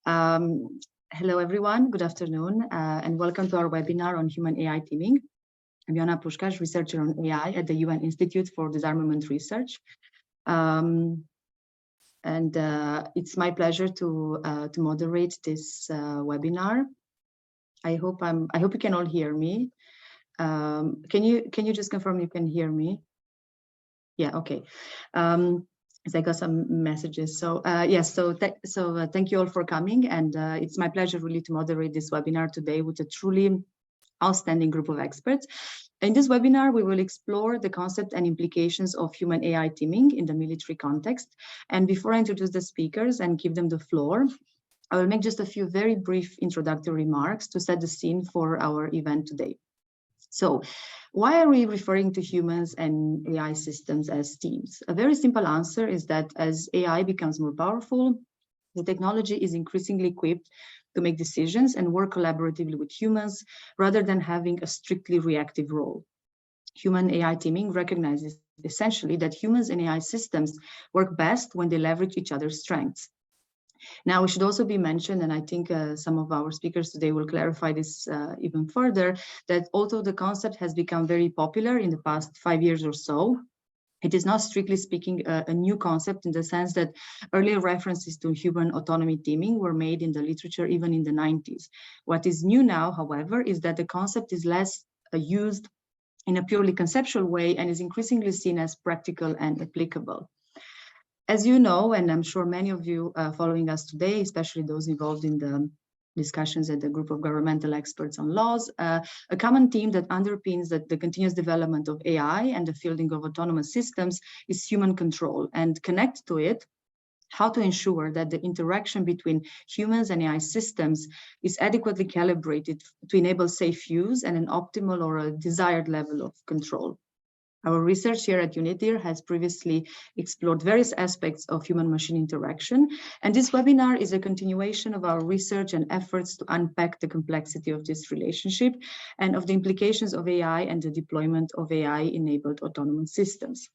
Hello, everyone. Good afternoon, and welcome to our webinar on human AI teaming. I'm Joanna Pushkash, researcher on AI at the UN Institute for Disarmament Research. It's my pleasure to moderate this webinar. I hope you can all hear me. Can you just confirm you can hear me? Yeah, okay. I got some messages. So yes, thank you all for coming, and it's my pleasure really to moderate this webinar today with a truly outstanding group of experts. In this webinar, we will explore the concept and implications of human AI teaming in the military context. And before I introduce the speakers and give them the floor, I will make just a few very brief introductory remarks to set the scene for our event today. So, why are we referring to humans and AI systems as teams? A very simple answer is that as AI becomes more powerful, the technology is increasingly equipped to make decisions and work collaboratively with humans rather than having a strictly reactive role. Human AI teaming recognizes essentially that humans and AI systems work best when they leverage each other's strengths. Now, it should also be mentioned, and I think some of our speakers today will clarify this even further, that although the concept has become very popular in the past 5 years or so, it is not strictly speaking a new concept in the sense that earlier references to human autonomy teaming were made in the literature even in the 90s. What is new now, however, is that the concept is less used in a purely conceptual way and is increasingly seen as practical and applicable. As you know, and I'm sure many of you following us today, especially those involved in the discussions at the group of governmental experts on laws, a common theme that underpins the continuous development of AI and the fielding of autonomous systems is human control, and connect to it how to ensure that the interaction between humans and AI systems is adequately calibrated to enable safe use and an optimal or a desired level of control. Our research here at UNIDIR has previously explored various aspects of human-machine interaction, and this webinar is a continuation of our research and efforts to unpack the complexity of this relationship and of the implications of AI and the deployment of AI-enabled autonomous systems.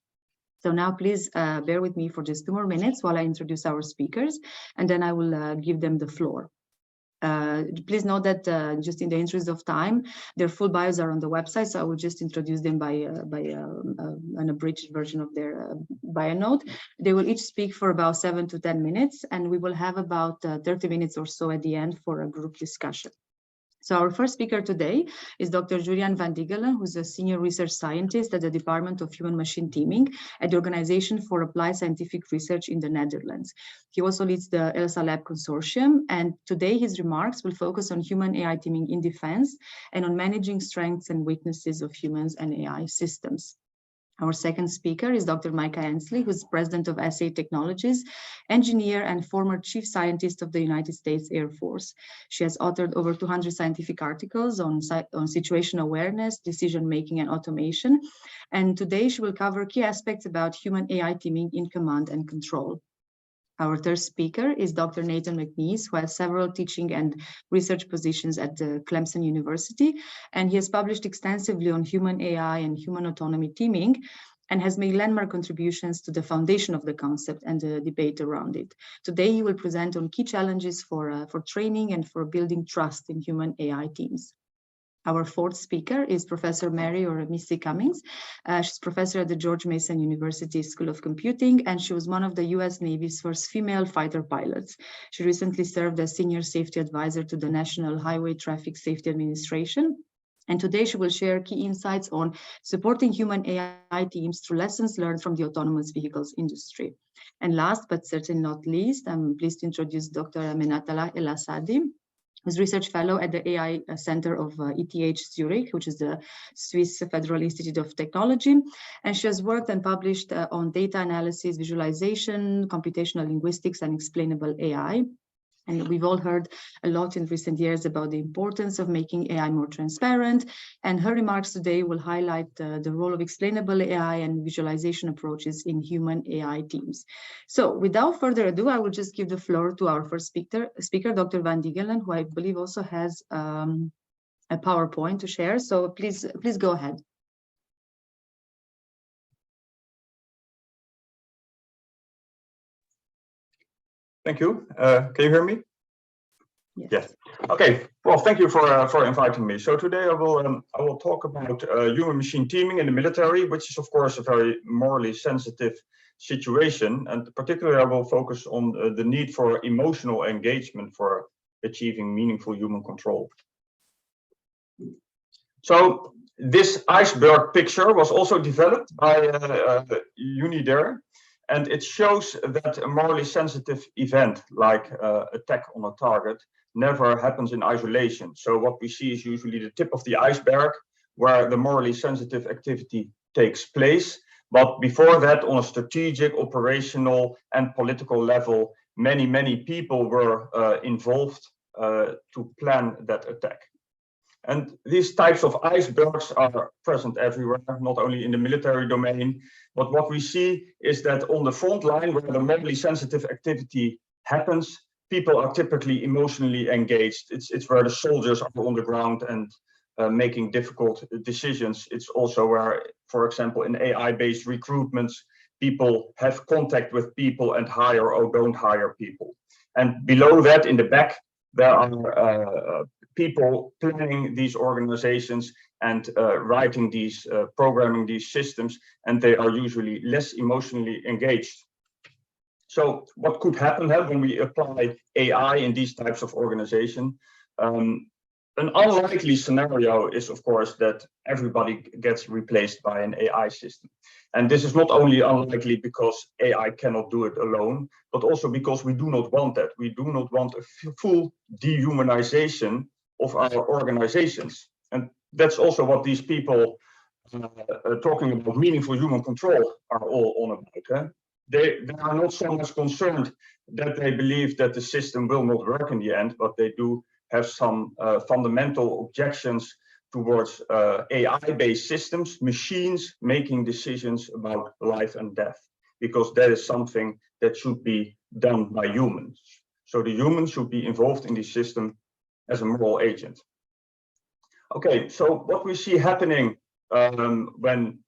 So now please bear with me for just 2 more minutes while I introduce our speakers, and then I will give them the floor. Please note that just in the interest of time, their full bios are on the website, so I will just introduce them by an abridged version of their bio note. They will each speak for about 7 to 10 minutes, and we will have about 30 minutes or so at the end for a group discussion. So our first speaker today is Dr. Julian van Diggelen, who's a senior research scientist at the Department of Human-Machine Teaming at the Organization for Applied Scientific Research in the Netherlands. He also leads the ELSA Lab Consortium, and today his remarks will focus on human AI teaming in defense and on managing strengths and weaknesses of humans and AI systems. Our second speaker is Dr. Micah Ansley, who's president of SA Technologies, engineer and former chief scientist of the United States Air Force. She has authored over 200 scientific articles on situational awareness, decision-making, and automation. And today she will cover key aspects about human AI teaming in command and control. Our third speaker is Dr. Nathan McNeese, who has several teaching and research positions at the Clemson University, and he has published extensively on human AI and human autonomy teaming, and has made landmark contributions to the foundation of the concept and the debate around it. Today, he will present on key challenges for training and for building trust in human AI teams. Our fourth speaker is Professor Mary or Missy Cummings. She's professor at the George Mason University School of Computing, and she was one of the US Navy's first female fighter pilots. She recently served as senior safety advisor to the National Highway Traffic Safety Administration. And today she will share key insights on supporting human AI teams through lessons learned from the autonomous vehicles industry. And last, but certainly not least, I'm pleased to introduce Dr. Amenatullah El Asadi, who's research fellow at the AI Center of ETH Zurich, which is the Swiss Federal Institute of Technology. And she has worked and published on data analysis, visualization, computational linguistics, and explainable AI. And we've all heard a lot in recent years about the importance of making AI more transparent. And her remarks today will highlight the role of explainable AI and visualization approaches in human AI teams. So without further ado, I will just give the floor to our first speaker, Dr. Van Diggelen, who I believe also has a PowerPoint to share. So please go ahead. Thank you. Can you hear me? Yes. Yes. Okay. Well, thank you for inviting me. So today I will talk about human-machine teaming in the military, which is of course a very morally sensitive situation, and particularly I will focus on the need for emotional engagement for achieving meaningful human control. So this iceberg picture was also developed by UNIDIR, and it shows that a morally sensitive event like attack on a target never happens in isolation. So what we see is usually the tip of the iceberg where the morally sensitive activity takes place. But before that, on a strategic, operational, and political level, many people were involved to plan that attack. And these types of icebergs are present everywhere, not only in the military domain, but what we see is that on the front line where the morally sensitive activity happens, people are typically emotionally engaged. It's where the soldiers are on the ground and making difficult decisions. It's also where, for example, in AI-based recruitments, people have contact with people and hire or don't hire people. And below that, in the back, there are people planning these organizations and writing these, programming these systems, and they are usually less emotionally engaged. So what could happen when we apply AI in these types of organization? An unlikely scenario is, of course, that everybody gets replaced by an AI system. And this is not only unlikely because AI cannot do it alone, but also because we do not want that. We do not want a full dehumanization of our organizations. And that's also what these people talking about meaningful human control are all on about. They are not so much concerned that they believe that the system will not work in the end, but they do have some fundamental objections towards AI-based systems, machines making decisions about life and death, because that is something that should be done by humans. So the humans should be involved in the system as a moral agent. Okay, so what we see happening when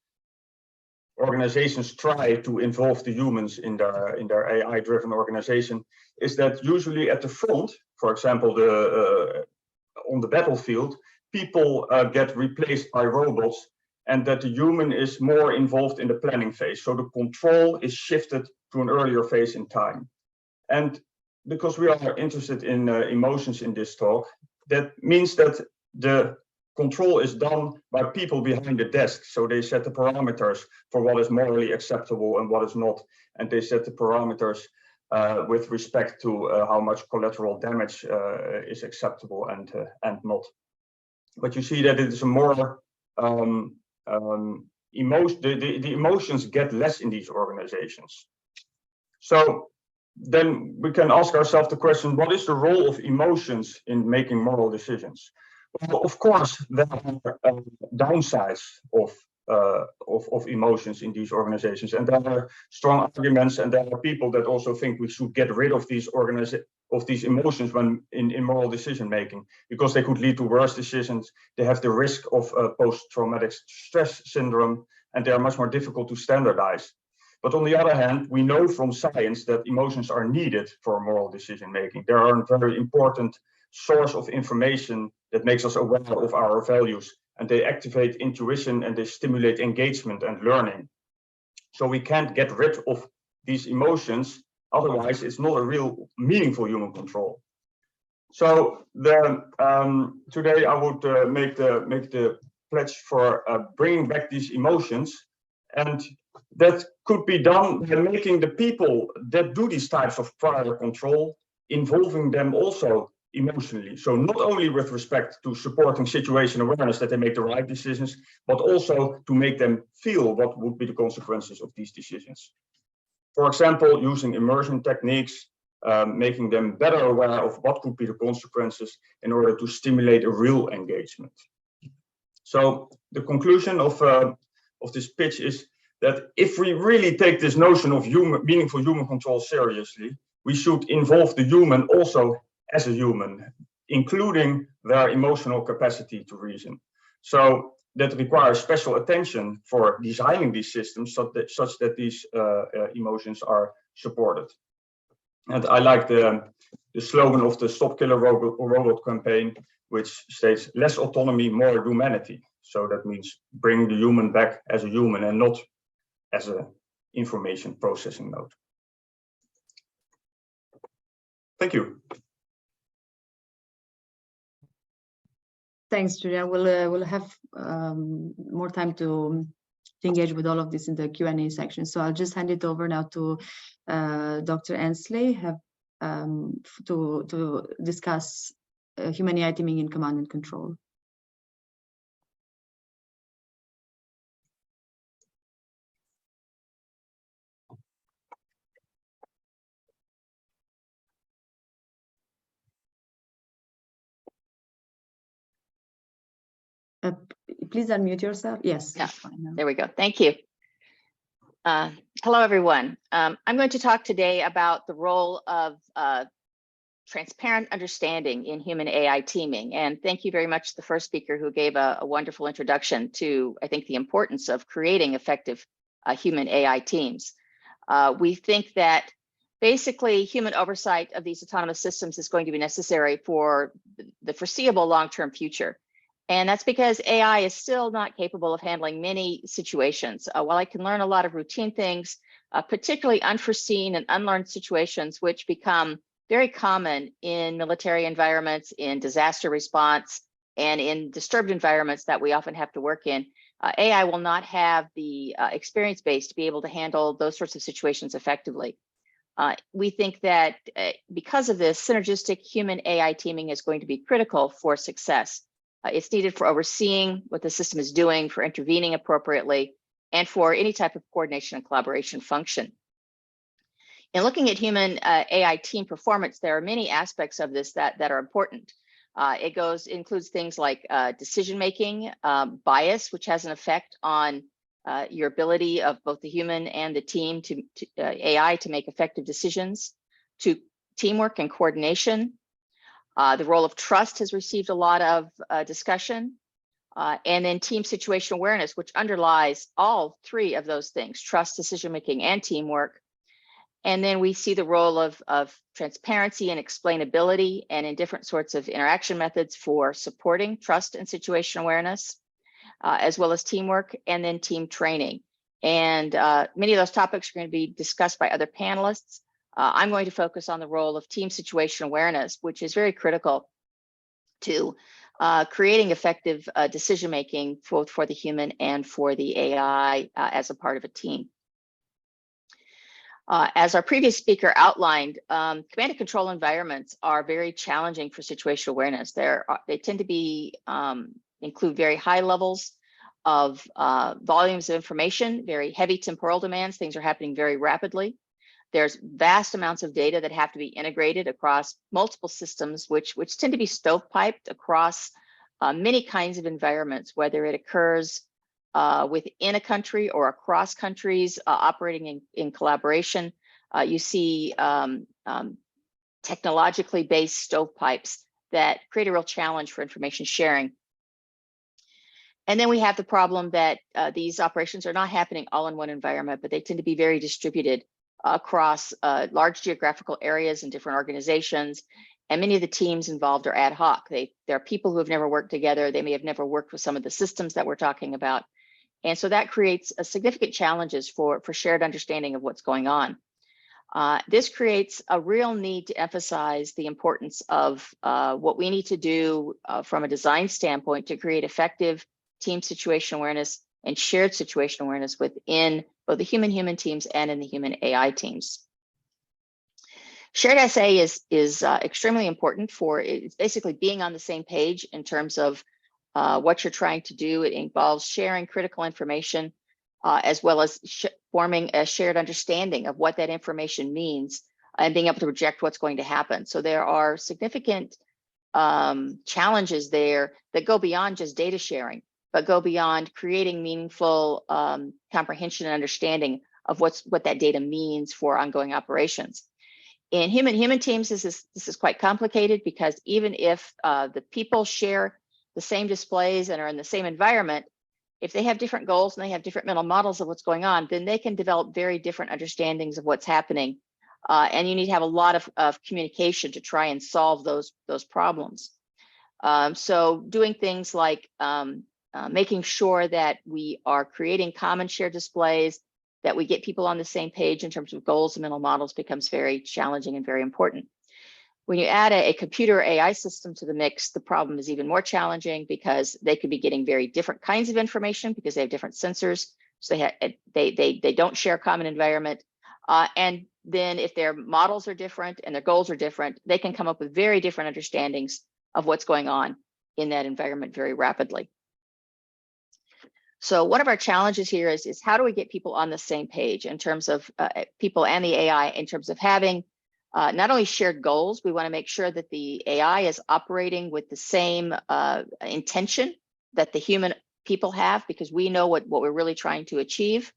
organizations try to involve the humans in their AI-driven organization is that usually at the front, for example, on the battlefield, people get replaced by robots, and that the human is more involved in the planning phase. So the control is shifted to an earlier phase in time. And because we are interested in emotions in this talk, that means that the control is done by people behind the desk. So they set the parameters for what is morally acceptable and what is not. And they set the parameters with respect to how much collateral damage is acceptable and not. But you see that it is a more the emotions get less in these organizations. So then we can ask ourselves the question, what is the role of emotions in making moral decisions? Well, of course, there are downsides of emotions in these organizations, and there are strong arguments, and there are people that also think we should get rid of these emotions when in moral decision making, because they could lead to worse decisions. They have the risk of post-traumatic stress syndrome, and they are much more difficult to standardize. But on the other hand, we know from science that emotions are needed for moral decision making. They are a very important source of information that makes us aware of our values, and they activate intuition and they stimulate engagement and learning. So we can't get rid of these emotions, otherwise it's not a real meaningful human control. So today I would make the pledge for bringing back these emotions, and that could be done by making the people that do these types of prior control, involving them also emotionally. So not only with respect to supporting situation awareness that they make the right decisions, but also to make them feel what would be the consequences of these decisions. For example, using immersion techniques, making them better aware of what could be the consequences in order to stimulate a real engagement. So the conclusion of this pitch is that if we really take this notion of meaningful human control seriously, we should involve the human also as a human, including their emotional capacity to reason. So that requires special attention for designing these systems such that these emotions are supported. And I like the slogan of the Stop Killer Robot campaign, which states less autonomy, more humanity. So that means bring the human back as a human and not as an information processing node. Thank you. Thanks, Julian. We'll have more time to engage with all of this in the Q&A section. So I'll just hand it over now to Dr. Ansley to discuss human AI teaming in command and control. Please unmute yourself. Yes. Yeah, there we go. Thank you. Hello, everyone. I'm going to talk today about the role of transparent understanding in human AI teaming. And thank you very much to the first speaker who gave a wonderful introduction to, I think, the importance of creating effective human AI teams. We think that basically human oversight of these autonomous systems is going to be necessary for the foreseeable long-term future. And that's because AI is still not capable of handling many situations. While I can learn a lot of routine things, particularly unforeseen and unlearned situations, which become very common in military environments, in disaster response, and in disturbed environments that we often have to work in, AI will not have the experience base to be able to handle those sorts of situations effectively. We think that because of this, synergistic human AI teaming is going to be critical for success. It's needed for overseeing what the system is doing, for intervening appropriately, and for any type of coordination and collaboration function. In looking at human AI team performance, there are many aspects of this that are important. It includes things like decision-making, bias, which has an effect on your ability of both the human and the team AI to make effective decisions, to teamwork and coordination. The role of trust has received a lot of discussion, and then team situation awareness, which underlies all three of those things: trust, decision-making, and teamwork. And then we see the role of transparency and explainability, and in different sorts of interaction methods for supporting trust and situation awareness, as well as teamwork, and then team training. And many of those topics are going to be discussed by other panelists. I'm going to focus on the role of team situation awareness, which is very critical to creating effective decision-making both for the human and for the AI as a part of a team. As our previous speaker outlined, command and control environments are very challenging for situational awareness. They tend to be include very high levels of volumes of information, very heavy temporal demands. Things are happening very rapidly. There's vast amounts of data that have to be integrated across multiple systems, which tend to be stovepiped across many kinds of environments, whether it occurs within a country or across countries operating in collaboration. You see technologically based stovepipes that create a real challenge for information sharing. And then we have the problem that these operations are not happening all in one environment, but they tend to be very distributed across large geographical areas and different organizations. And many of the teams involved are ad hoc. There are people who have never worked together. They may have never worked with some of the systems that we're talking about. And so that creates significant challenges for shared understanding of what's going on. This creates a real need to emphasize the importance of what we need to do from a design standpoint to create effective team situation awareness and shared situation awareness within both the human-human teams and in the human AI teams. Shared SA is extremely important for it's basically being on the same page in terms of what you're trying to do. It involves sharing critical information as well as forming a shared understanding of what that information means and being able to project what's going to happen. So there are significant challenges there that go beyond just data sharing, but go beyond creating meaningful comprehension and understanding of what that data means for ongoing operations. In human teams, this is quite complicated because even if the people share the same displays and are in the same environment, if they have different goals and they have different mental models of what's going on, then they can develop very different understandings of what's happening and you need to have a lot of communication to try and solve those problems. So doing things like making sure that we are creating common shared displays, that we get people on the same page in terms of goals and mental models becomes very challenging and very important. When you add a computer AI system to the mix, the problem is even more challenging because they could be getting very different kinds of information because they have different sensors. So they don't share a common environment. And then if their models are different and their goals are different, they can come up with very different understandings of what's going on in that environment very rapidly. So one of our challenges here is how do we get people on the same page in terms of people and the AI, in terms of having not only shared goals, we want to make sure that the AI is operating with the same intention that the human people have, because we know what we're really trying to achieve.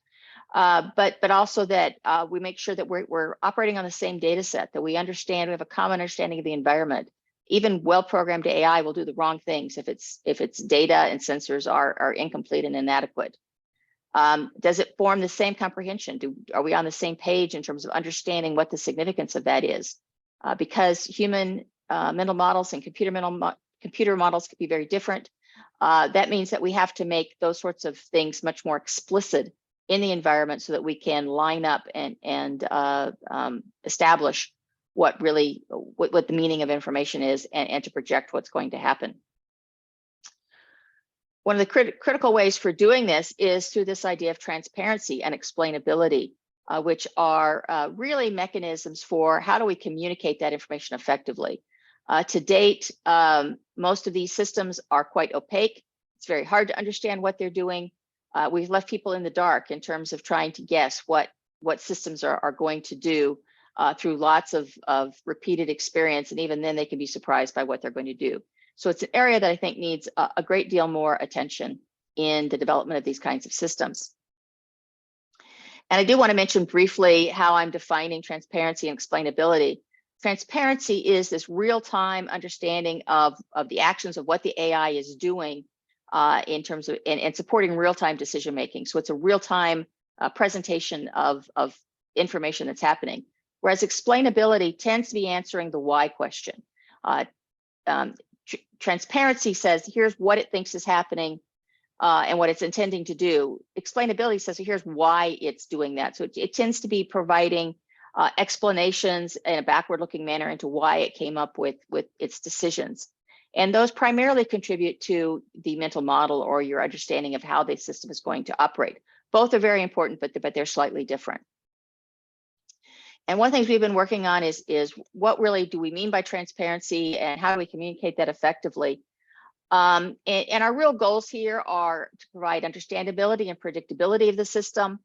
But also that we make sure that we're operating on the same data set, that we understand, we have a common understanding of the environment. Even well-programmed AI will do the wrong things if its data and sensors are incomplete and inadequate. Does it form the same comprehension? Are we on the same page in terms of understanding what the significance of that is? Because human mental models and computer models could be very different. That means that we have to make those sorts of things much more explicit in the environment so that we can line up and establish what the meaning of information is and to project what's going to happen. One of the critical ways for doing this is through this idea of transparency and explainability, which are really mechanisms for how do we communicate that information effectively. To date, most of these systems are quite opaque. It's very hard to understand what they're doing. We've left people in the dark in terms of trying to guess what systems are going to do through lots of repeated experience, and even then they can be surprised by what they're going to do. So it's an area that I think needs a great deal more attention in the development of these kinds of systems. And I do want to mention briefly how I'm defining transparency and explainability. Transparency is this real-time understanding of the actions of what the AI is doing in terms of and supporting real-time decision-making. So it's a real-time presentation of information that's happening. Whereas explainability tends to be answering the why question. Transparency says, here's what it thinks is happening and what it's intending to do. Explainability says, here's why it's doing that. So it tends to be providing explanations in a backward-looking manner into why it came up with its decisions. And those primarily contribute to the mental model or your understanding of how the system is going to operate. Both are very important, but they're slightly different. And one of the things we've been working on is what really do we mean by transparency and how do we communicate that effectively? And our real goals here are to provide understandability and predictability of the system,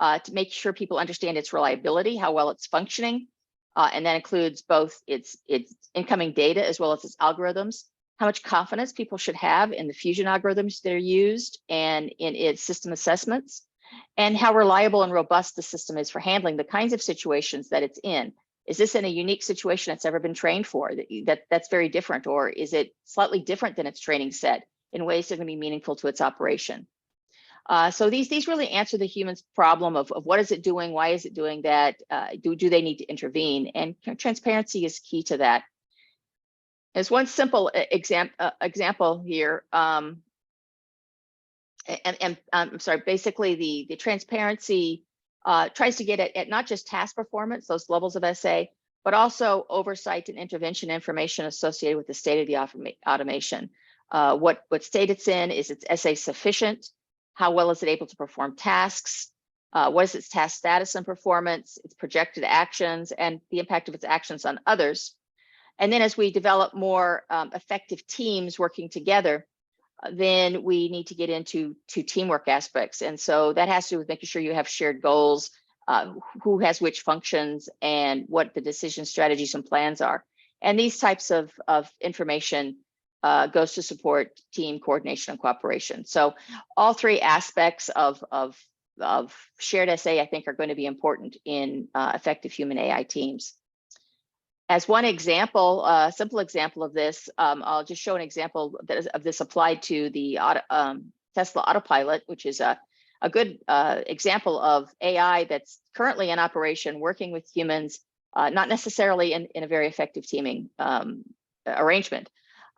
to make sure people understand its reliability, how well it's functioning. And that includes both its incoming data as well as its algorithms, how much confidence people should have in the fusion algorithms that are used and in its system assessments, and how reliable and robust the system is for handling the kinds of situations that it's in. Is this in a unique situation it's ever been trained for that's very different, or is it slightly different than its training set in ways that are going to be meaningful to its operation? So these really answer the human's problem of what is it doing, why is it doing that, do they need to intervene, and transparency is key to that. As one simple example here, I'm sorry, basically the transparency tries to get at not just task performance, those levels of SA, but also oversight and intervention information associated with the state of the automation. What state it's in, is its SA sufficient? How well is it able to perform tasks? What is its task status and performance, its projected actions, and the impact of its actions on others? And then as we develop more effective teams working together, then we need to get into teamwork aspects. And so that has to do with making sure you have shared goals, who has which functions, and what the decision strategies and plans are. And these types of information goes to support team coordination and cooperation. So all three aspects of shared SA, I think, are going to be important in effective human AI teams. As one example, a simple example of this, I'll just show an example of this applied to the Tesla Autopilot, which is a good example of AI that's currently in operation, working with humans not necessarily in a very effective teaming arrangement.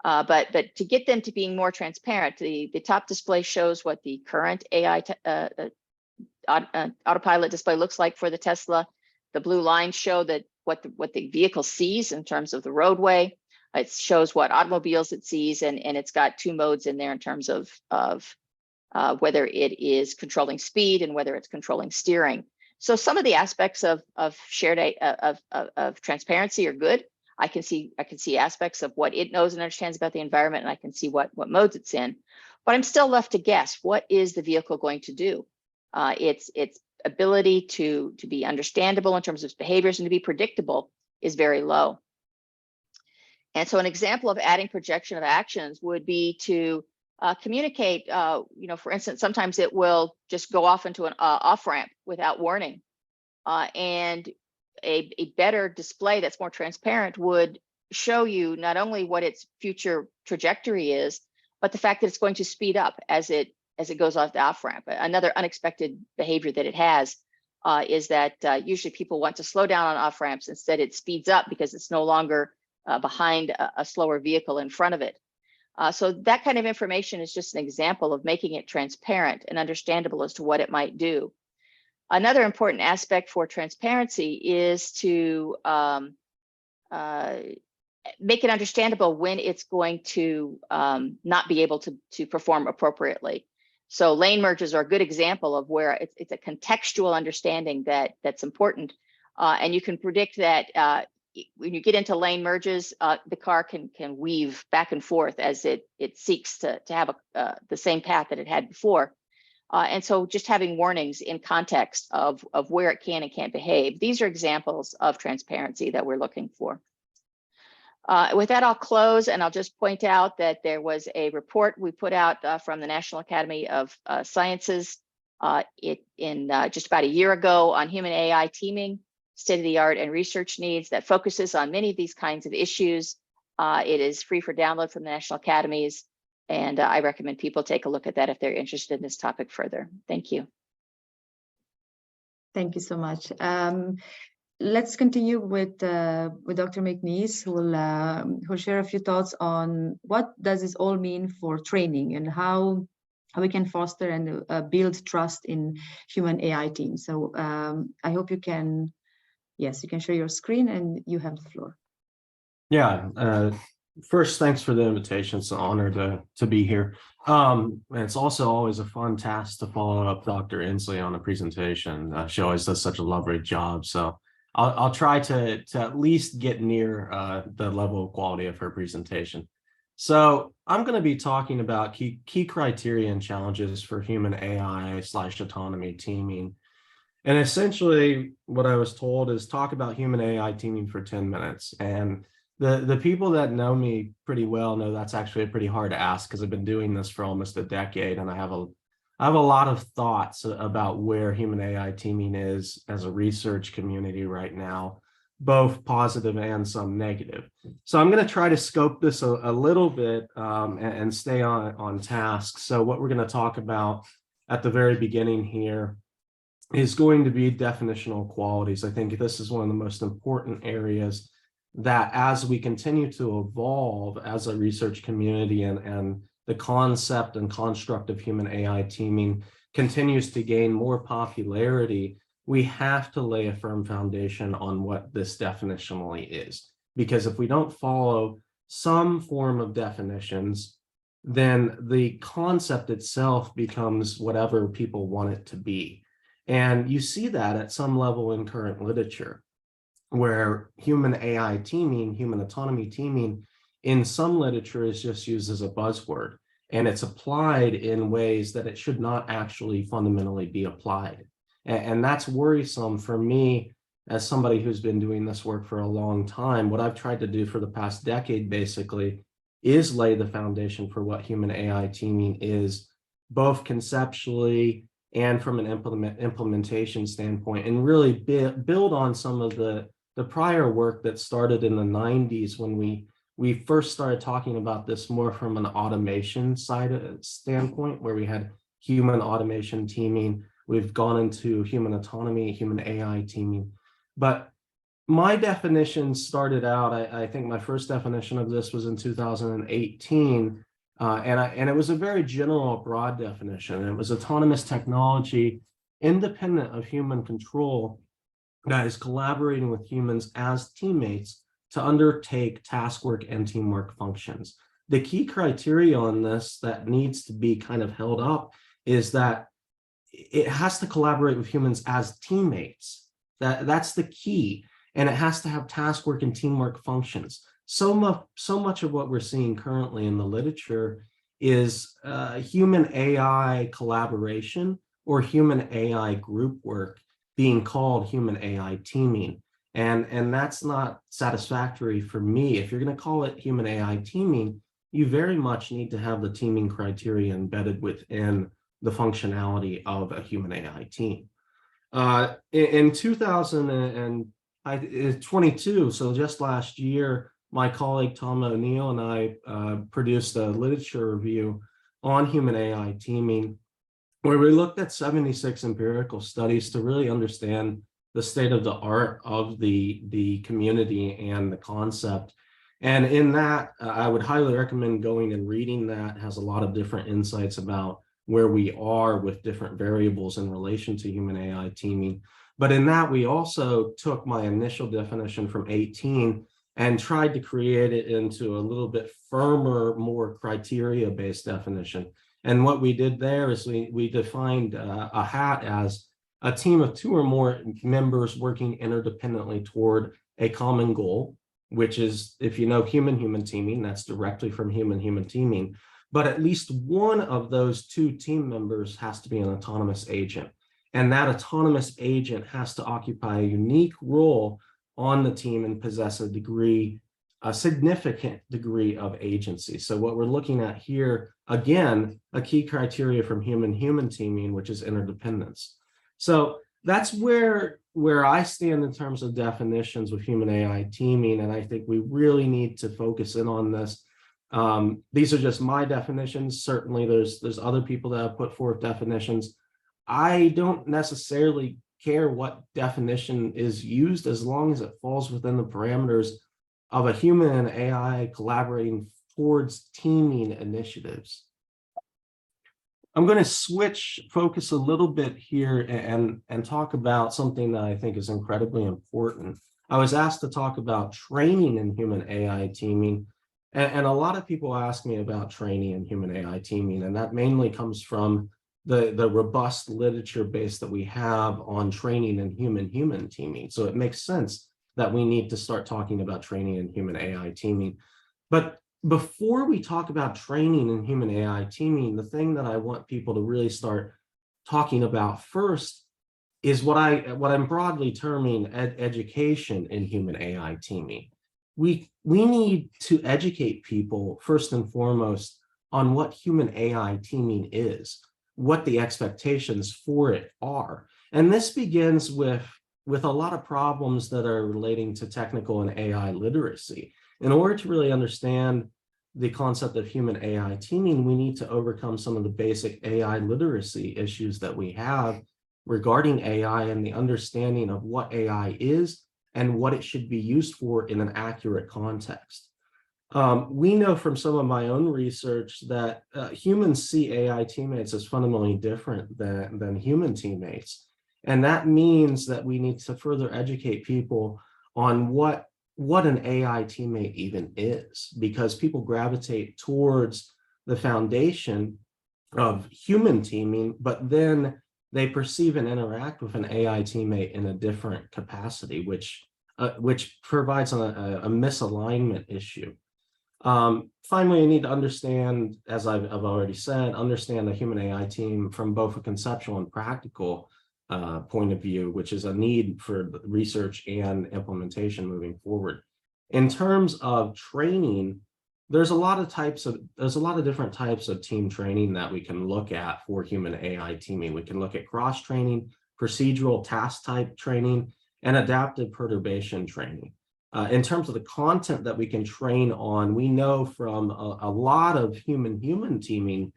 But to get them to being more transparent, the top display shows what the current AI autopilot display looks like for the Tesla. The blue lines show that what the vehicle sees in terms of the roadway. It shows what automobiles it sees, and it's got 2 modes in there in terms of whether it is controlling speed and whether it's controlling steering. So some of the aspects of shared of transparency are good. I can see aspects of what it knows and understands about the environment, and I can see what modes it's in. But I'm still left to guess, what is the vehicle going to do? Its ability to be understandable in terms of its behaviors and to be predictable is very low. And so an example of adding projection of actions would be to communicate, for instance, sometimes it will just go off into an off-ramp without warning. And a better display that's more transparent would show you not only what its future trajectory is, but the fact that it's going to speed up as it goes off the off-ramp. Another unexpected behavior that it has is that usually people want to slow down on off-ramps. Instead, it speeds up because it's no longer behind a slower vehicle in front of it. So that kind of information is just an example of making it transparent and understandable as to what it might do. Another important aspect for transparency is to make it understandable when it's going to not be able to perform appropriately. So lane merges are a good example of where it's a contextual understanding that's important. And you can predict that when you get into lane merges, the car can weave back and forth as it seeks to have the same path that it had before. And so just having warnings in context of where it can and can't behave. These are examples of transparency that we're looking for. With that, I'll close, and I'll just point out that there was a report we put out from the National Academy of Sciences just about a year ago on human AI teaming, state-of-the-art and research needs, that focuses on many of these kinds of issues. It is free for download from the National Academies, and I recommend people take a look at that if they're interested in this topic further. Thank you. Thank you so much. Let's continue with Dr. McNeese, who will share a few thoughts on what does this all mean for training and how we can foster and build trust in human AI teams. So I hope you can, yes, you can share your screen and you have the floor. Yeah. First, thanks for the invitation. It's an honor to be here. And it's also always a fun task to follow up Dr. Inslee on a presentation. She always does such a lovely job. So I'll try to at least get near the level of quality of her presentation. So I'm going to be talking about key criteria and challenges for human AI/autonomy teaming. And essentially what I was told is talk about human AI teaming for 10 minutes. And the people that know me pretty well know that's actually a pretty hard ask, because I've been doing this for almost a decade, and I have a lot of thoughts about where human AI teaming is as a research community right now, both positive and some negative. So I'm going to try to scope this a little bit and stay on task. So what we're going to talk about at the very beginning here is going to be definitional qualities. I think this is one of the most important areas that, as we continue to evolve as a research community and the concept and construct of human AI teaming continues to gain more popularity, we have to lay a firm foundation on what this definitionally is. Because if we don't follow some form of definitions, then the concept itself becomes whatever people want it to be. And you see that at some level in current literature, where human AI teaming, human autonomy teaming, in some literature is just used as a buzzword, and it's applied in ways that it should not actually fundamentally be applied. And that's worrisome for me as somebody who's been doing this work for a long time. What I've tried to do for the past decade, basically, is lay the foundation for what human AI teaming is, both conceptually and from an implementation standpoint, and really build on some of the prior work that started in the 90s when we first started talking about this more from an automation standpoint, where we had human automation teaming. We've gone into human autonomy, human AI teaming. But my definition started out, I think my first definition of this was in 2018, and it was a very general, broad definition. It was autonomous technology independent of human control that is collaborating with humans as teammates to undertake task work and teamwork functions. The key criteria on this that needs to be kind of held up is that it has to collaborate with humans as teammates. That's the key. And it has to have task work and teamwork functions. So much of what we're seeing currently in the literature is human AI collaboration or human AI group work being called human AI teaming. And that's not satisfactory for me. If you're going to call it human AI teaming, you very much need to have the teaming criteria embedded within the functionality of a human AI team. In 2022, so just last year, my colleague Tom O'Neill and I produced a literature review on human AI teaming, where we looked at 76 empirical studies to really understand the state of the art of the community and the concept. And in that, I would highly recommend going and reading that. It has a lot of different insights about where we are with different variables in relation to human AI teaming. But in that, we also took my initial definition from 18 and tried to create it into a little bit firmer, more criteria-based definition. And what we did there is we defined a HAT as a team of 2 or more members working interdependently toward a common goal, which is, if you know human-human teaming, that's directly from human-human teaming. But at least one of those 2 team members has to be an autonomous agent. And that autonomous agent has to occupy a unique role on the team and possess a significant degree of agency. So what we're looking at here, again, a key criteria from human-human teaming, which is interdependence. So that's where I stand in terms of definitions with human AI teaming. And I think we really need to focus in on this. These are just my definitions. Certainly there's other people that have put forth definitions. I don't necessarily care what definition is used as long as it falls within the parameters of a human and AI collaborating towards teaming initiatives. I'm going to focus a little bit here and talk about something that I think is incredibly important. I was asked to talk about training in human AI teaming, and a lot of people ask me about training in human AI teaming, and that mainly comes from the robust literature base that we have on training in human-human teaming. So it makes sense that we need to start talking about training in human AI teaming. But before we talk about training in human AI teaming, the thing that I want people to really start talking about first is what I'm broadly terming education in human AI teaming. We need to educate people first and foremost on what human AI teaming is, what the expectations for it are. And this begins with a lot of problems that are relating to technical and AI literacy. In order to really understand the concept of human AI teaming, we need to overcome some of the basic AI literacy issues that we have regarding AI and the understanding of what AI is and what it should be used for in an accurate context. We know from some of my own research that humans see AI teammates as fundamentally different than human teammates. And that means that we need to further educate people on what an AI teammate even is, because people gravitate towards the foundation of human teaming, but then they perceive and interact with an AI teammate in a different capacity, which provides a misalignment issue. Finally, you need to understand, as I've already said, understand the human AI team from both a conceptual and practical point of view, which is a need for research and implementation moving forward. In terms of training, there's a lot of different types of team training that we can look at for human AI teaming. We can look at cross training, procedural task type training, and adaptive perturbation training. In terms of the content that we can train on, we know from a lot of human-human teaming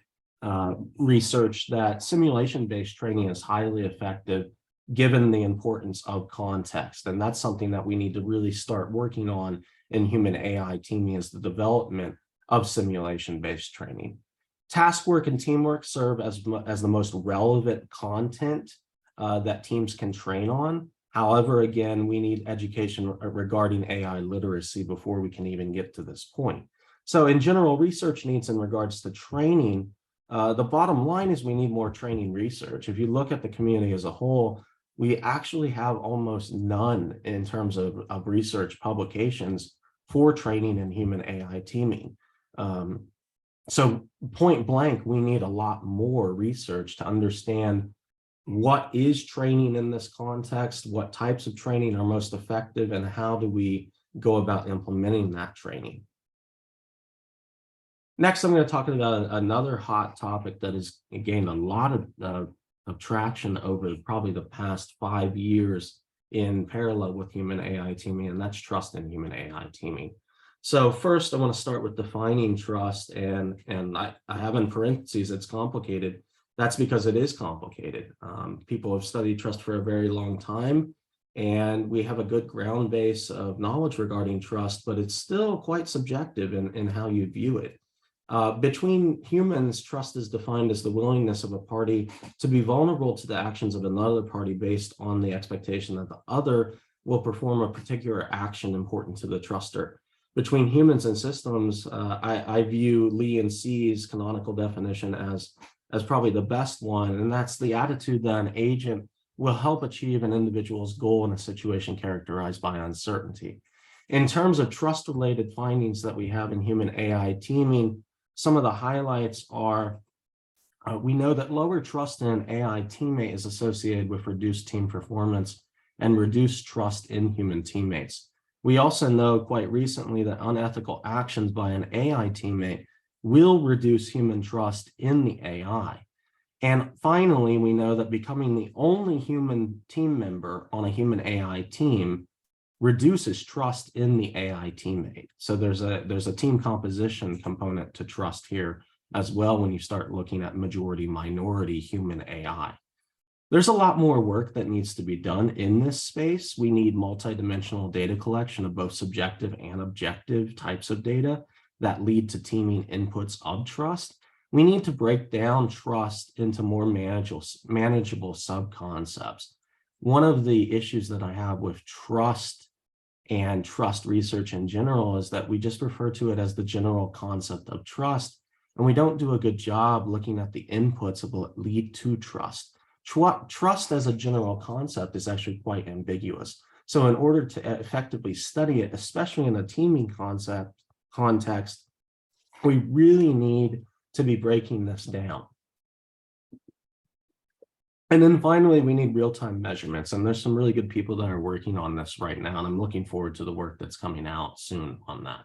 research that simulation-based training is highly effective given the importance of context. And that's something that we need to really start working on in human AI teaming, is the development of simulation-based training. Taskwork and teamwork serve as the most relevant content that teams can train on. However, again, we need education regarding AI literacy before we can even get to this point. So in general, research needs in regards to training, the bottom line is we need more training research. If you look at the community as a whole, we actually have almost none in terms of research publications for training in human AI teaming. So point blank, we need a lot more research to understand what is training in this context, what types of training are most effective, and how do we go about implementing that training. Next, I'm going to talk about another hot topic that has gained a lot of traction over probably the past 5 years in parallel with human AI teaming, and that's trust in human AI teaming. So first, I want to start with defining trust, and I have in parentheses, it's complicated. That's because it is complicated. People have studied trust for a very long time, and we have a good ground base of knowledge regarding trust, but it's still quite subjective in how you view it. Between humans, trust is defined as the willingness of a party to be vulnerable to the actions of another party based on the expectation that the other will perform a particular action important to the truster. Between humans and systems, I view Lee and C's canonical definition as probably the best one, and that's the attitude that an agent will help achieve an individual's goal in a situation characterized by uncertainty. In terms of trust-related findings that we have in human AI teaming, some of the highlights are, we know that lower trust in an AI teammate is associated with reduced team performance and reduced trust in human teammates. We also know quite recently that unethical actions by an AI teammate will reduce human trust in the AI. And finally, we know that becoming the only human team member on a human AI team reduces trust in the AI teammate. So there's a team composition component to trust here as well when you start looking at majority minority human AI. There's a lot more work that needs to be done in this space. We need multidimensional data collection of both subjective and objective types of data that lead to teaming inputs of trust. We need to break down trust into more manageable sub-concepts. One of the issues that I have with trust and trust research in general is that we just refer to it as the general concept of trust, and we don't do a good job looking at the inputs of what lead to trust. Trust as a general concept is actually quite ambiguous. So in order to effectively study it, especially in a teaming context, we really need to be breaking this down. And then finally, we need real-time measurements. And there's some really good people that are working on this right now, and I'm looking forward to the work that's coming out soon on that.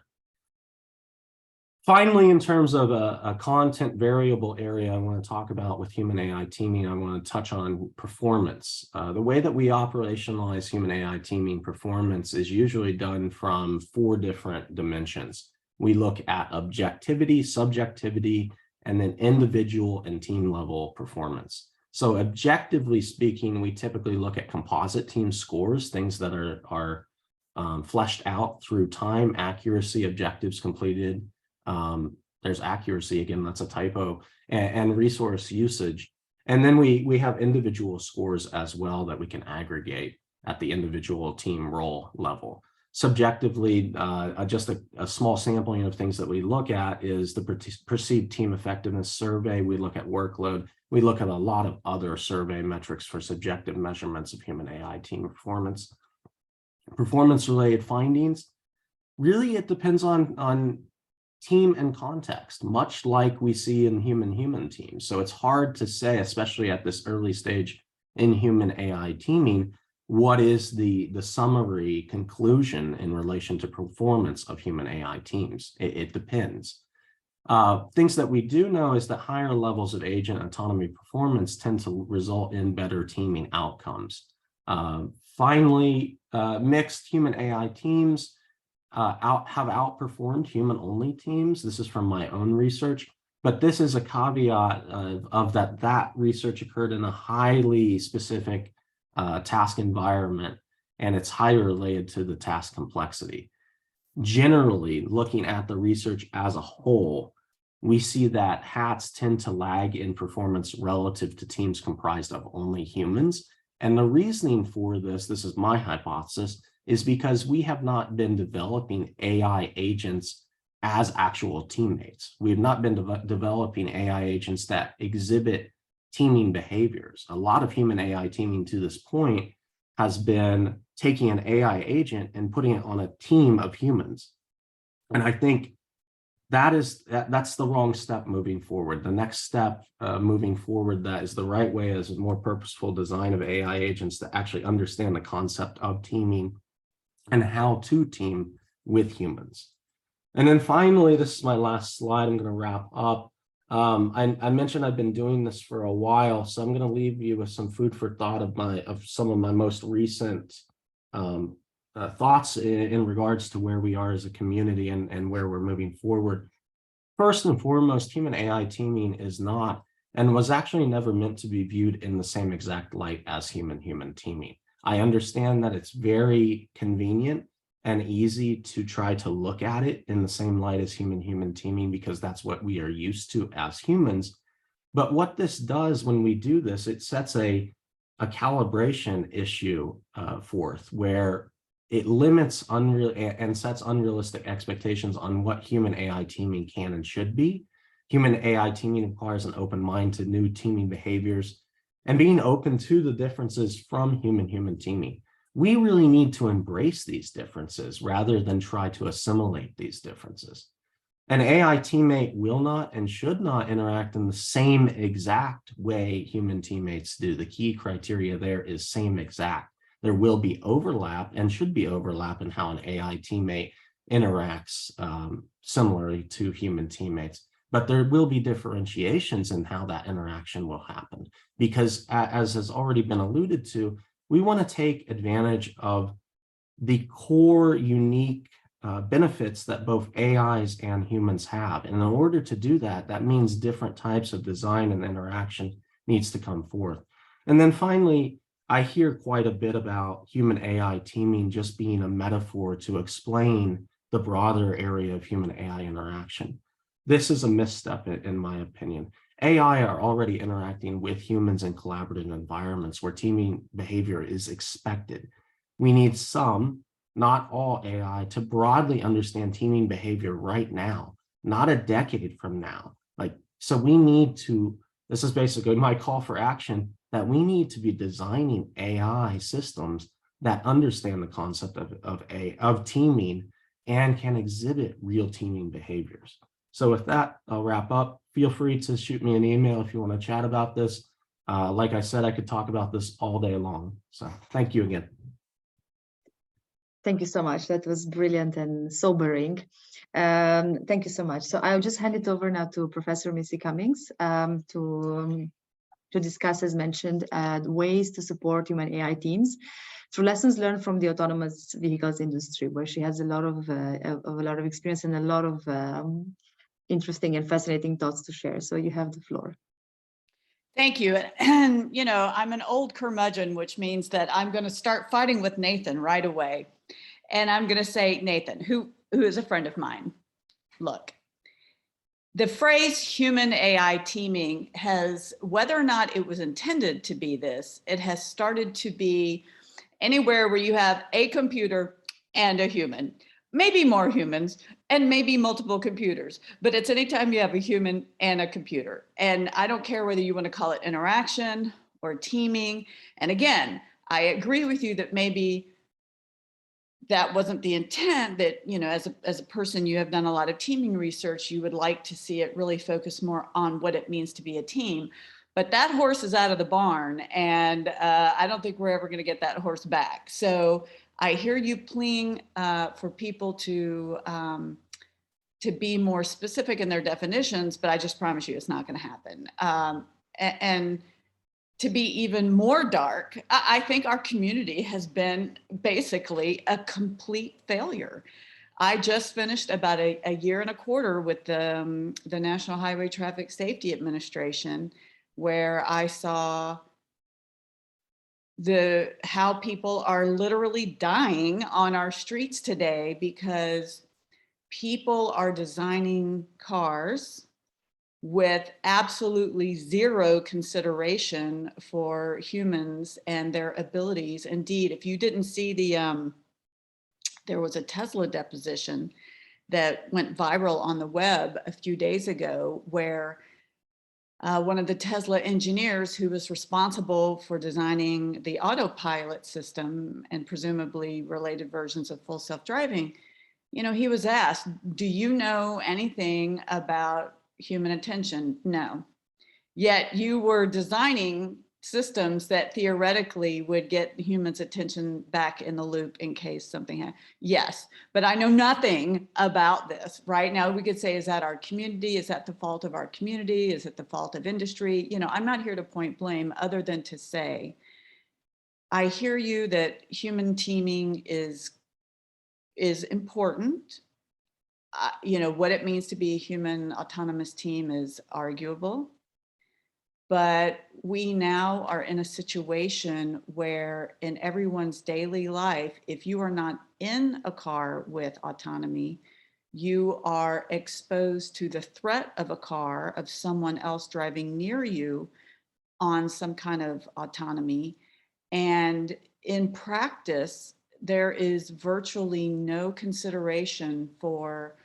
Finally, in terms of a content variable area I want to talk about with human AI teaming, I want to touch on performance. The way that we operationalize human AI teaming performance is usually done from 4 different dimensions. We look at objectivity, subjectivity, and then individual and team level performance. So objectively speaking, we typically look at composite team scores, things that are fleshed out through time, accuracy, objectives completed. There's accuracy, again, that's a typo, and resource usage. And then we have individual scores as well that we can aggregate at the individual team role level. Subjectively, just a small sampling of things that we look at is the perceived team effectiveness survey. We look at workload. We look at a lot of other survey metrics for subjective measurements of human AI team performance. Performance-related findings, really it depends on team and context, much like we see in human-human teams. So it's hard to say, especially at this early stage in human AI teaming, what is the summary conclusion in relation to performance of human AI teams. It depends. Things that we do know is that higher levels of agent autonomy performance tend to result in better teaming outcomes. Finally, mixed human AI teams have outperformed human-only teams. This is from my own research, but this is a caveat of that research occurred in a highly specific task environment, and it's highly related to the task complexity. Generally, looking at the research as a whole, we see that hats tend to lag in performance relative to teams comprised of only humans. And the reasoning for this is my hypothesis, is because we have not been developing AI agents as actual teammates. We have not been developing AI agents that exhibit teaming behaviors. A lot of human AI teaming to this point has been taking an AI agent and putting it on a team of humans. And I think that's the wrong step moving forward. The next step moving forward that is the right way is a more purposeful design of AI agents that actually understand the concept of teaming and how to team with humans. And then finally, this is my last slide. I'm going to wrap up. I mentioned I've been doing this for a while, so I'm going to leave you with some food for thought of some of my most recent thoughts in regards to where we are as a community and where we're moving forward. First and foremost, human AI teaming is not and was actually never meant to be viewed in the same exact light as human-human teaming. I understand that it's very convenient and easy to try to look at it in the same light as human-human teaming because that's what we are used to as humans. But what this does when we do this, it sets a calibration issue forth where it limits and sets unrealistic expectations on what human AI teaming can and should be. Human AI teaming requires an open mind to new teaming behaviors and being open to the differences from human-human teaming. We really need to embrace these differences rather than try to assimilate these differences. An AI teammate will not and should not interact in the same exact way human teammates do. The key criteria there is same exact. There will be overlap and should be overlap in how an AI teammate interacts similarly to human teammates. But there will be differentiations in how that interaction will happen because, as has already been alluded to, we want to take advantage of the core unique benefits that both AIs and humans have. And in order to do that, that means different types of design and interaction needs to come forth. And then finally, I hear quite a bit about human AI teaming just being a metaphor to explain the broader area of human AI interaction. This is a misstep in my opinion. AI are already interacting with humans in collaborative environments where teaming behavior is expected. We need some, not all AI to broadly understand teaming behavior right now, not a decade from now. So we need to, this is basically my call for action, that we need to be designing AI systems that understand the concept of teaming and can exhibit real teaming behaviors. So with that, I'll wrap up. Feel free to shoot me an email if you want to chat about this. Like I said, I could talk about this all day long. So thank you again. Thank you so much. That was brilliant and sobering. Thank you so much. So I'll just hand it over now to Professor Missy Cummings to discuss, as mentioned, ways to support human AI teams through lessons learned from the autonomous vehicles industry, where she has a lot of experience and a lot of interesting and fascinating thoughts to share. So you have the floor. Thank you. And, you know, I'm an old curmudgeon, which means that I'm going to start fighting with Nathan right away. And I'm going to say, Nathan, who is a friend of mine, look, the phrase human AI teaming has, whether or not it was intended to be this, it has started to be anywhere where you have a computer and a human, maybe more humans and maybe multiple computers, but it's anytime you have a human and a computer. And I don't care whether you want to call it interaction or teaming. And again, I agree with you that maybe that wasn't the intent, that, you know, as a person, you have done a lot of teaming research, you would like to see it really focus more on what it means to be a team. But that horse is out of the barn, and I don't think we're ever going to get that horse back. So I hear you pleading for people to be more specific in their definitions, but I just promise you it's not going to happen. And to be even more dark, I think our community has been basically a complete failure. I just finished about a year and a quarter with the National Highway Traffic Safety Administration, where I saw how people are literally dying on our streets today because people are designing cars with absolutely zero consideration for humans and their abilities. Indeed, if you didn't see there was a Tesla deposition that went viral on the web a few days ago where one of the Tesla engineers who was responsible for designing the autopilot system and presumably related versions of full self-driving, you know, he was asked, do you know anything about human attention? No. Yet you were designing systems that theoretically would get humans' attention back in the loop in case something happened. Yes, but I know nothing about this. Right now, we could say, is that our community? Is that the fault of our community? Is it the fault of industry? You know, I'm not here to point blame other than to say, I hear you that human teaming is important. You know, what it means to be a human autonomous team is arguable. But we now are in a situation where in everyone's daily life, if you are not in a car with autonomy, you are exposed to the threat of a car, of someone else driving near you on some kind of autonomy. And in practice, there is virtually no consideration for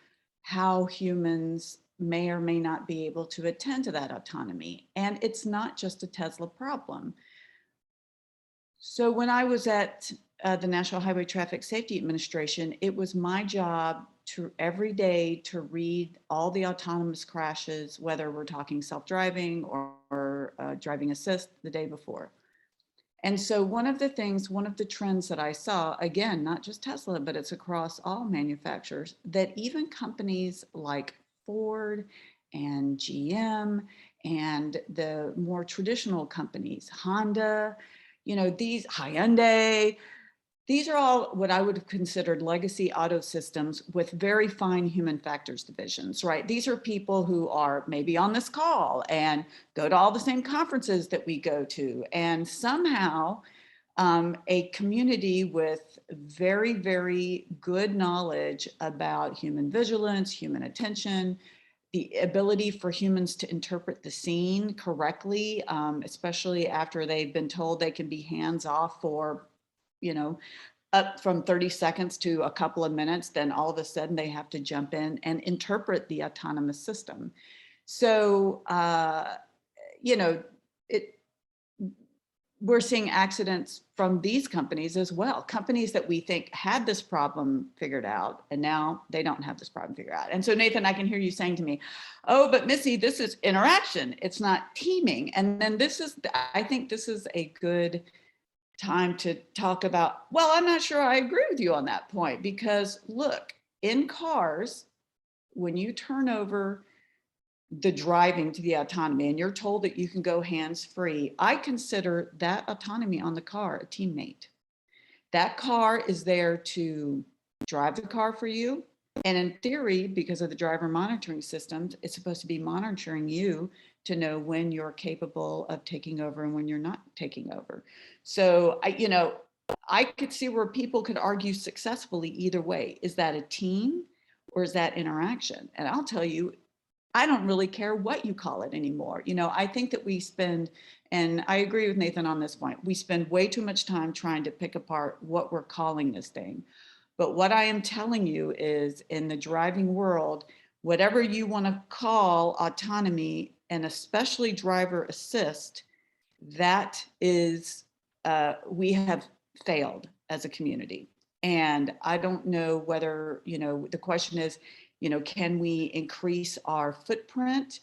how humans may or may not be able to attend to that autonomy. And it's not just a Tesla problem. So when I was at the National Highway Traffic Safety Administration, it was my job to every day to read all the autonomous crashes, whether we're talking self-driving or driving assist the day before. And so one of the trends that I saw, again, not just Tesla, but it's across all manufacturers, that even companies like Ford and GM and the more traditional companies, Honda, you know, these Hyundai, these are all what I would have considered legacy auto systems with very fine human factors divisions, right? These are people who are maybe on this call and go to all the same conferences that we go to. And somehow a community with very, very good knowledge about human vigilance, human attention, the ability for humans to interpret the scene correctly, especially after they've been told they can be hands off for, you know, up from 30 seconds to a couple of minutes, then all of a sudden they have to jump in and interpret the autonomous system. So, you know, we're seeing accidents from these companies as well. Companies that we think had this problem figured out, and now they don't have this problem figured out. And so Nathan, I can hear you saying to me, oh, but Missy, this is interaction. It's not teaming. And then I think this is a good time to talk about, well, I'm not sure I agree with you on that point, because look, in cars, when you turn over the driving to the autonomy and you're told that you can go hands-free, I consider that autonomy on the car a teammate. That car is there to drive the car for you. And in theory, because of the driver monitoring systems, it's supposed to be monitoring you to know when you're capable of taking over and when you're not taking over. So I could see where people could argue successfully either way. Is that a team or is that interaction? And I'll tell you, I don't really care what you call it anymore. You know, I think that we spend, and I agree with Nathan on this point, we spend way too much time trying to pick apart what we're calling this thing. But what I am telling you is, in the driving world, whatever you want to call autonomy, and especially driver assist, that is, we have failed as a community. And I don't know whether, you know, the question is, you know, can we increase our footprint?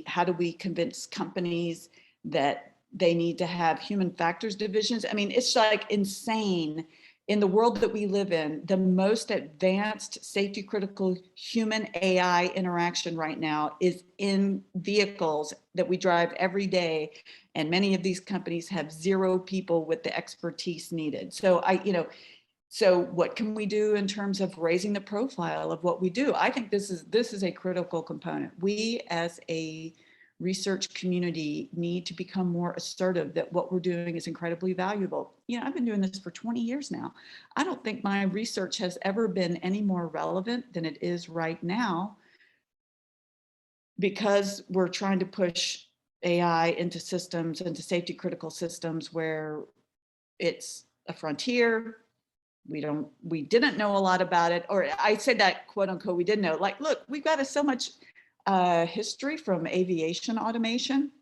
How do we convince companies that they need to have human factors divisions? I mean, it's like insane. In the world that we live in, the most advanced safety critical human AI interaction right now is in vehicles that we drive every day. And many of these companies have zero people with the expertise needed. So what can we do in terms of raising the profile of what we do? I think this is a critical component. We as a research community need to become more assertive that what we're doing is incredibly valuable. You know, I've been doing this for 20 years now. I don't think my research has ever been any more relevant than it is right now, because we're trying to push AI into systems, into safety critical systems where it's a frontier. We didn't know a lot about it, or I said that quote unquote, we didn't know. Like, look, we've got so much history from aviation automation.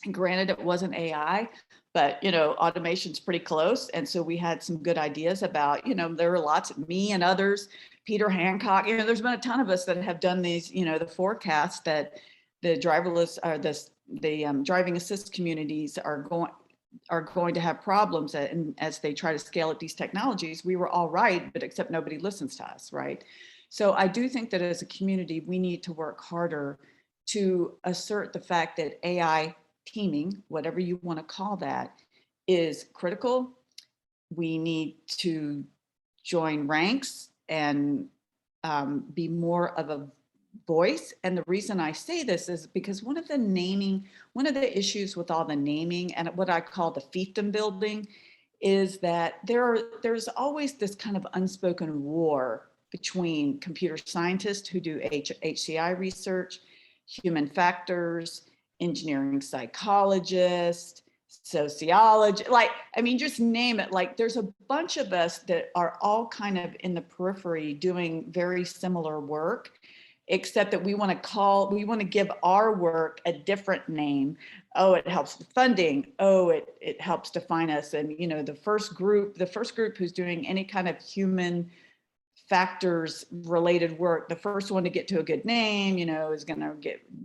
And granted, it wasn't AI, but you know, automation's pretty close. And so we had some good ideas about, you know, there were lots of me and others, Peter Hancock, you know, there's been a ton of us that have done these, you know, the forecast that the driverless or the driving assist communities are going to have problems, and as they try to scale up these technologies. We were all right, but except nobody listens to us, right? So I do think that as a community, we need to work harder to assert the fact that AI teaming, whatever you want to call that, is critical. We need to join ranks and be more of a voice. And the reason I say this is because one of the issues with all the naming and what I call the fiefdom building is that there's always this kind of unspoken war between computer scientists who do HCI research, human factors, engineering psychologists, sociology, like, I mean, just name it. Like, there's a bunch of us that are all kind of in the periphery doing very similar work, except that we want to give our work a different name. Oh, it helps with funding. Oh, it helps define us. And, you know, the first group who's doing any kind of human factors related work, the first one to get to a good name, you know, is going to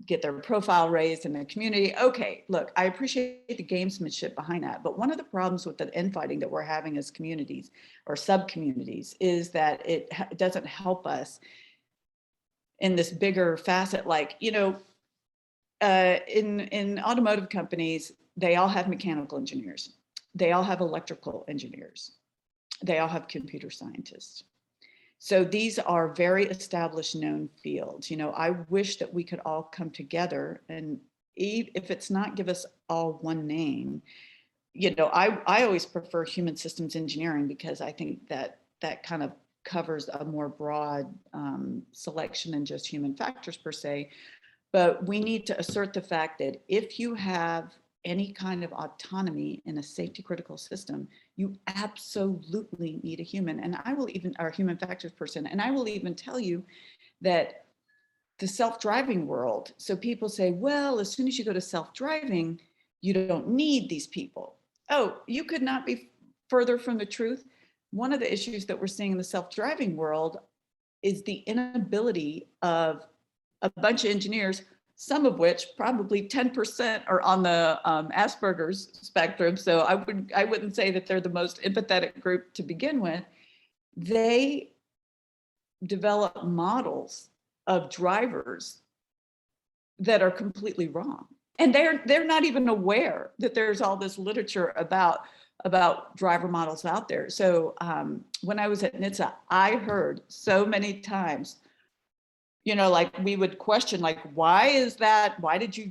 get their profile raised in the community. Okay, look, I appreciate the gamesmanship behind that, but one of the problems with the infighting that we're having as communities or sub-communities is that it doesn't help us in this bigger facet. Like, you know, in automotive companies, they all have mechanical engineers, they all have electrical engineers, they all have computer scientists. So these are very established, known fields. You know, I wish that we could all come together, and if it's not, give us all one name. You know, I always prefer human systems engineering, because I think that kind of covers a more broad selection than just human factors per se. But we need to assert the fact that if you have any kind of autonomy in a safety critical system, you absolutely need a human. And I will even, or human factors person, and I will even tell you that the self-driving world, so people say, well, as soon as you go to self-driving, you don't need these people. Oh, you could not be further from the truth. One of the issues that we're seeing in the self-driving world is the inability of a bunch of engineers, some of which probably 10% are on the Asperger's spectrum. So I wouldn't say that they're the most empathetic group to begin with. They develop models of drivers that are completely wrong. And they're not even aware that there's all this literature about driver models out there. So when I was at NHTSA, I heard so many times, you know, like we would question, like, why is that? Why did you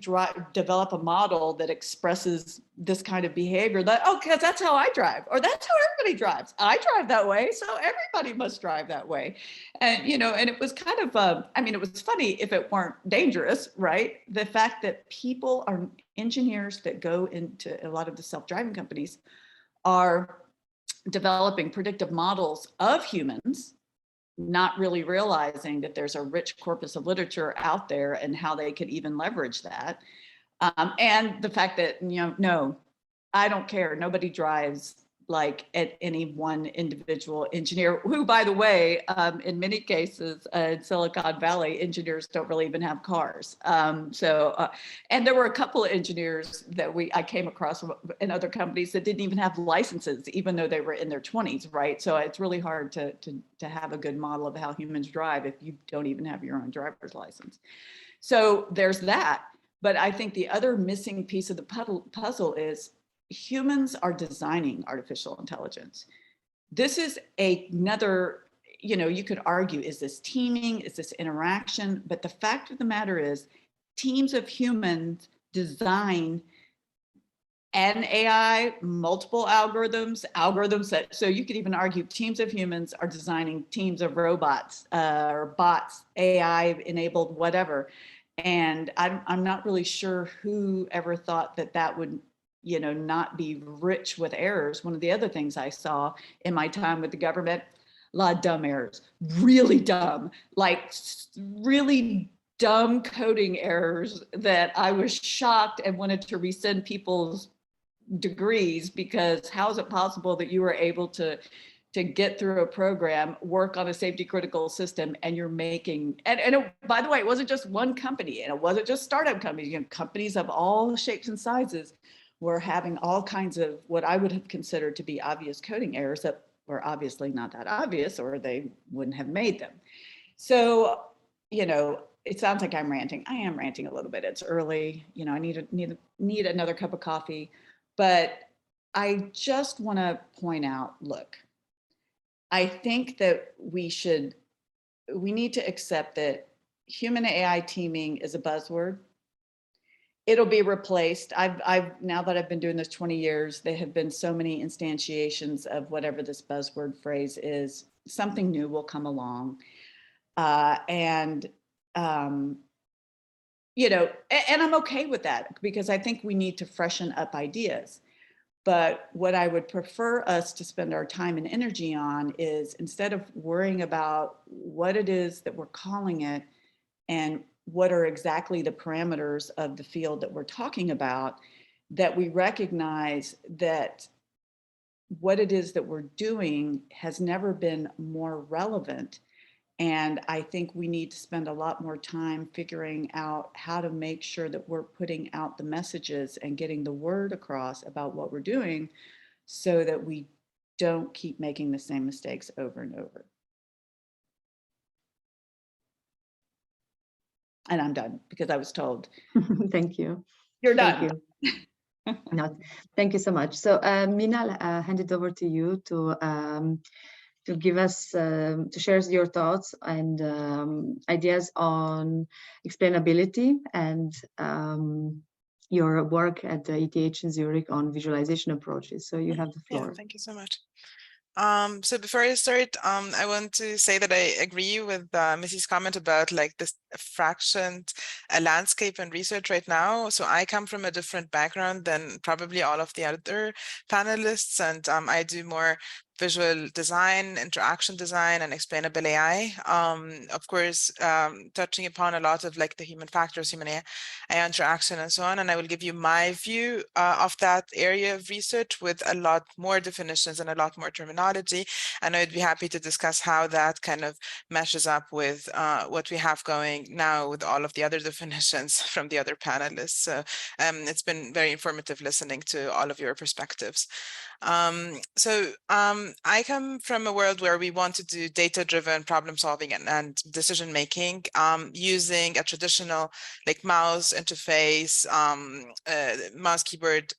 develop a model that expresses this kind of behavior? That, oh, because that's how I drive, or that's how everybody drives. I drive that way, so everybody must drive that way. And, you know, and it was kind of, I mean, it was funny if it weren't dangerous, right? The fact that people are engineers that go into a lot of the self-driving companies are developing predictive models of humans, not really realizing that there's a rich corpus of literature out there and how they could even leverage that. And the fact that, you know, no, I don't care. Nobody drives like at any one individual engineer, who, by the way, in many cases in Silicon Valley, engineers don't really even have cars. And there were a couple of engineers that I came across in other companies that didn't even have licenses, even though they were in their 20s, right? So it's really hard to have a good model of how humans drive if you don't even have your own driver's license. So there's that. But I think the other missing piece of the puzzle is humans are designing artificial intelligence. This is another, you know, you could argue, is this teaming? Is this interaction? But the fact of the matter is, teams of humans design an AI, multiple algorithms that, so you could even argue teams of humans are designing teams of robots or bots, AI enabled, whatever. And I'm not really sure who ever thought that that would, not be rich with errors. One of the other things I saw in my time with the government, a lot of dumb errors, really dumb, like really dumb coding errors that I was shocked and wanted to rescind people's degrees, because how is it possible that you were able to get through a program, work on a safety critical system, and you're making, and by the way, it wasn't just one company, and it wasn't just startup companies, companies of all shapes and sizes were having all kinds of what I would have considered to be obvious coding errors that were obviously not that obvious, or they wouldn't have made them. So, it sounds like I'm ranting. I am ranting a little bit. It's early. I need another cup of coffee. But I just want to point out, look, I think that we need to accept that human AI teaming is a buzzword. It'll be replaced. Now that I've been doing this 20 years, there have been so many instantiations of whatever this buzzword phrase is. Something new will come along. And I'm okay with that, because I think we need to freshen up ideas. But what I would prefer us to spend our time and energy on is, instead of worrying about what it is that we're calling it and what are exactly the parameters of the field that we're talking about, that we recognize that what it is that we're doing has never been more relevant. And I think we need to spend a lot more time figuring out how to make sure that we're putting out the messages and getting the word across about what we're doing, so that we don't keep making the same mistakes over and over. And I'm done, because I was told. Thank you. You're done. Thank you. No, thank you so much. So Mina, I'll hand it over to you to give us, to share your thoughts and ideas on explainability and your work at the ETH in Zurich on visualization approaches. So you have the floor. Yeah, thank you so much. So before I start, I want to say that I agree with Missy's comment about like this fractioned landscape and research right now. So I come from a different background than probably all of the other panelists, and I do more visual design, interaction design, and explainable AI. Of course, touching upon a lot of like the human factors, human AI interaction, and so on. And I will give you my view of that area of research with a lot more definitions and a lot more terminology. And I'd be happy to discuss how that kind of meshes up with what we have going now with all of the other definitions from the other panelists. So it's been very informative listening to all of your perspectives. I come from a world where we want to do data-driven problem solving and decision making using a traditional like mouse interface, mouse keyboard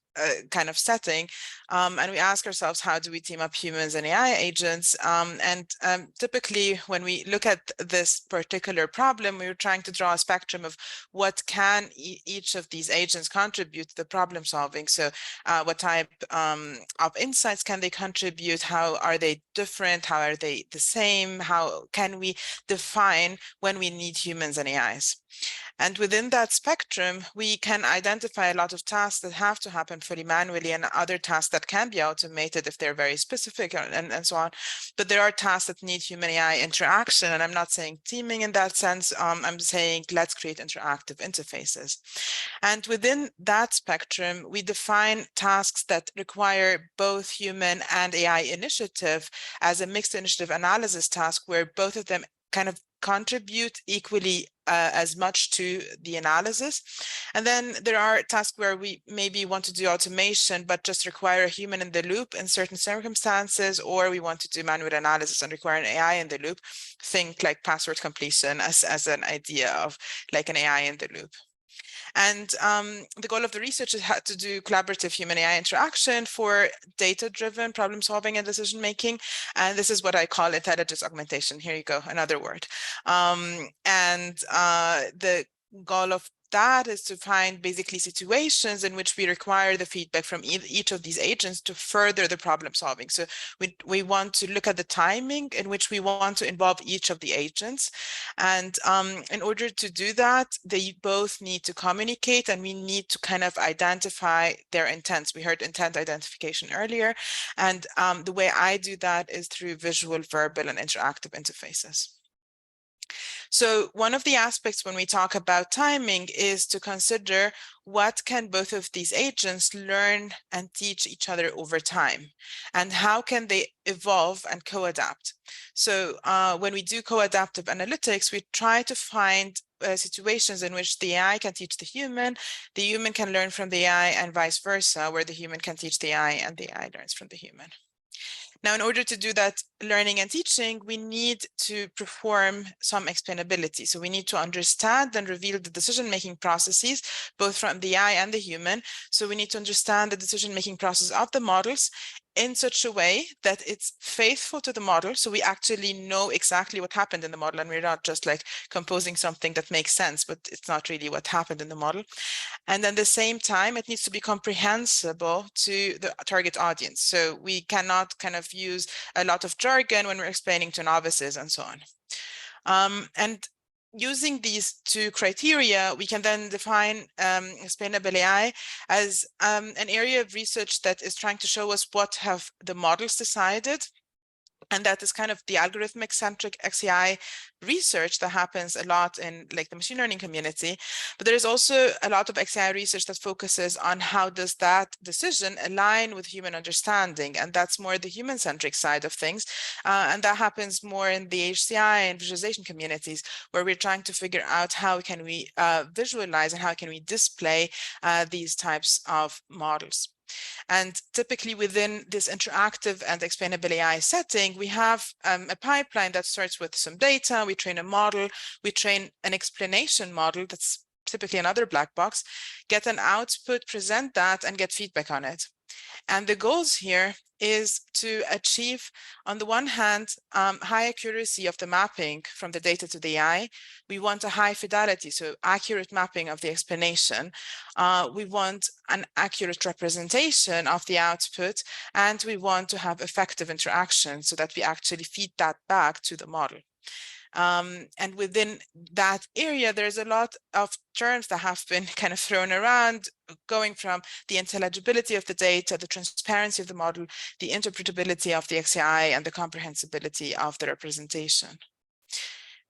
kind of setting, and we ask ourselves, how do we team up humans and AI agents? Typically, when we look at this particular problem, we're trying to draw a spectrum of what can each of these agents contribute to the problem solving. So what type of insights can they contribute? How are they different? How are they the same? How can we define when we need humans and AIs? And within that spectrum, we can identify a lot of tasks that have to happen fully manually and other tasks that can be automated if they're very specific and so on. But there are tasks that need human AI interaction. And I'm not saying teaming in that sense. I'm saying let's create interactive interfaces. And within that spectrum, we define tasks that require both human and AI initiative as a mixed initiative analysis task, where both of them kind of contribute equally as much to the analysis. And then there are tasks where we maybe want to do automation, but just require a human in the loop in certain circumstances, or we want to do manual analysis and require an AI in the loop. Think like password completion as an idea of like an AI in the loop. And the goal of the research is to do collaborative human AI interaction for data-driven problem solving and decision making. And this is what I call intelligence augmentation. Here you go, another word. The goal of that is to find basically situations in which we require the feedback from each of these agents to further the problem solving. So we want to look at the timing in which we want to involve each of the agents. And in order to do that, they both need to communicate, and we need to kind of identify their intents. We heard intent identification earlier. And the way I do that is through visual, verbal, and interactive interfaces. So one of the aspects when we talk about timing is to consider what can both of these agents learn and teach each other over time, and how can they evolve and co-adapt. So when we do co-adaptive analytics, we try to find situations in which the AI can teach the human can learn from the AI, and vice versa, where the human can teach the AI and the AI learns from the human. Now, in order to do that learning and teaching, we need to perform some explainability. So we need to understand and reveal the decision-making processes, both from the AI and the human. So we need to understand the decision-making process of the models in such a way that it's faithful to the model. So we actually know exactly what happened in the model, and we're not just like composing something that makes sense, but it's not really what happened in the model. And at the same time, it needs to be comprehensible to the target audience. So we cannot kind of use a lot of jargon when we're explaining to novices and so on. And using these two criteria, we can then define explainable AI as an area of research that is trying to show us what have the models decided. And that is kind of the algorithmic centric XAI research that happens a lot in like the machine learning community. But there is also a lot of XAI research that focuses on how does that decision align with human understanding. And that's more the human centric side of things. And that happens more in the HCI and visualization communities, where we're trying to figure out how can we visualize and how can we display these types of models. And typically within this interactive and explainable AI setting, we have a pipeline that starts with some data. We train a model, we train an explanation model that's typically another black box, get an output, present that, and get feedback on it. And the goals here is to achieve, on the one hand, high accuracy of the mapping from the data to the AI. We want a high fidelity, so accurate mapping of the explanation. We want an accurate representation of the output, and we want to have effective interaction so that we actually feed that back to the model. And within that area, there's a lot of terms that have been kind of thrown around, going from the intelligibility of the data, the transparency of the model, the interpretability of the XAI, and the comprehensibility of the representation.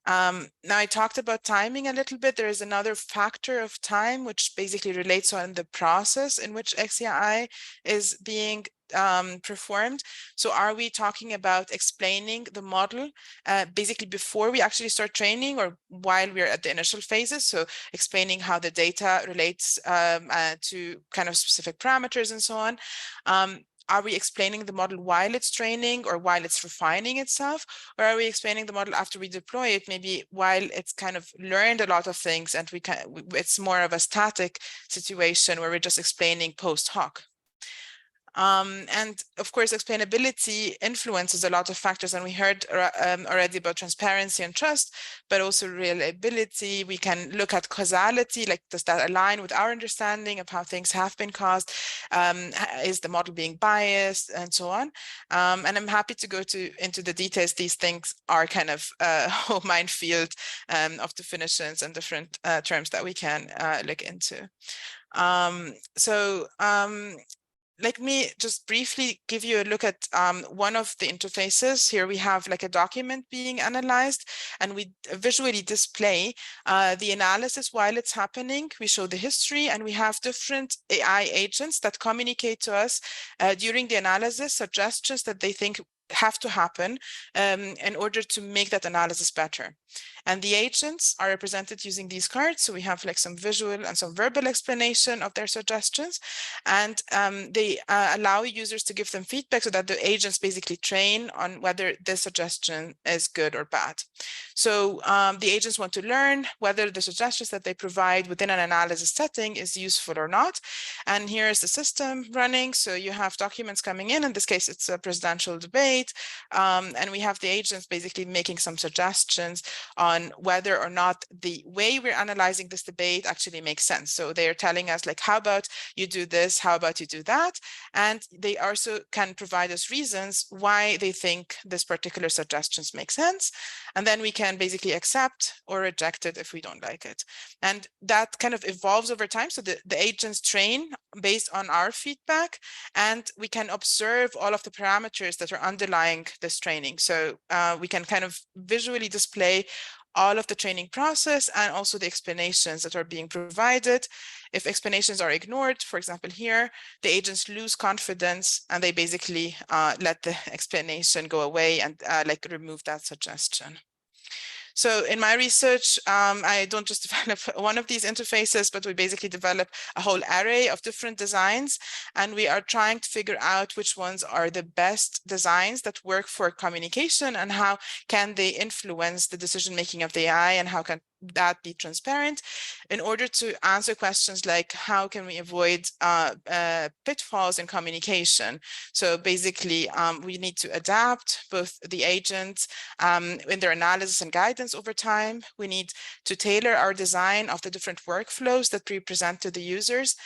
Now I talked about timing a little bit. There is another factor of time, which basically relates on the process in which XAI is being performed. So are we talking about explaining the model basically before we actually start training, or while we're at the initial phases? So explaining how the data relates to kind of specific parameters and so on. Are we explaining the model while it's training or while it's refining itself? Or are we explaining the model after we deploy it, maybe while it's kind of learned a lot of things and it's more of a static situation where we're just explaining post hoc? And of course, explainability influences a lot of factors, and we heard already about transparency and trust, but also reliability. We can look at causality, like does that align with our understanding of how things have been caused? Is the model being biased, and so on? And I'm happy to go into the details. These things are kind of a whole minefield of definitions and different terms that we can look into. Let me just briefly give you a look at one of the interfaces. Here we have like a document being analyzed, and we visually display the analysis while it's happening. We show the history, and we have different AI agents that communicate to us during the analysis, suggestions that they think have to happen in order to make that analysis better. And the agents are represented using these cards. So we have like some visual and some verbal explanation of their suggestions. And they allow users to give them feedback so that the agents basically train on whether this suggestion is good or bad. So the agents want to learn whether the suggestions that they provide within an analysis setting is useful or not. And here is the system running. So you have documents coming in this case, it's a presidential debate. debate, and we have the agents basically making some suggestions on whether or not the way we're analyzing this debate actually makes sense. So they're telling us, like, how about you do this, how about you do that? And they also can provide us reasons why they think this particular suggestions make sense. And then we can basically accept or reject it if we don't like it. And that kind of evolves over time. So the agents train based on our feedback, and we can observe all of the parameters that are underlying this training. So we can kind of visually display all of the training process and also the explanations that are being provided. If explanations are ignored, for example, here, the agents lose confidence and they basically let the explanation go away and like remove that suggestion. So in my research, I don't just develop one of these interfaces, but we basically develop a whole array of different designs. And we are trying to figure out which ones are the best designs that work for communication and how can they influence the decision-making of the AI and how can that be transparent in order to answer questions like how can we avoid pitfalls in communication. So basically we need to adapt both the agents in their analysis and guidance over time. We need to tailor our design of the different workflows that we present to the users.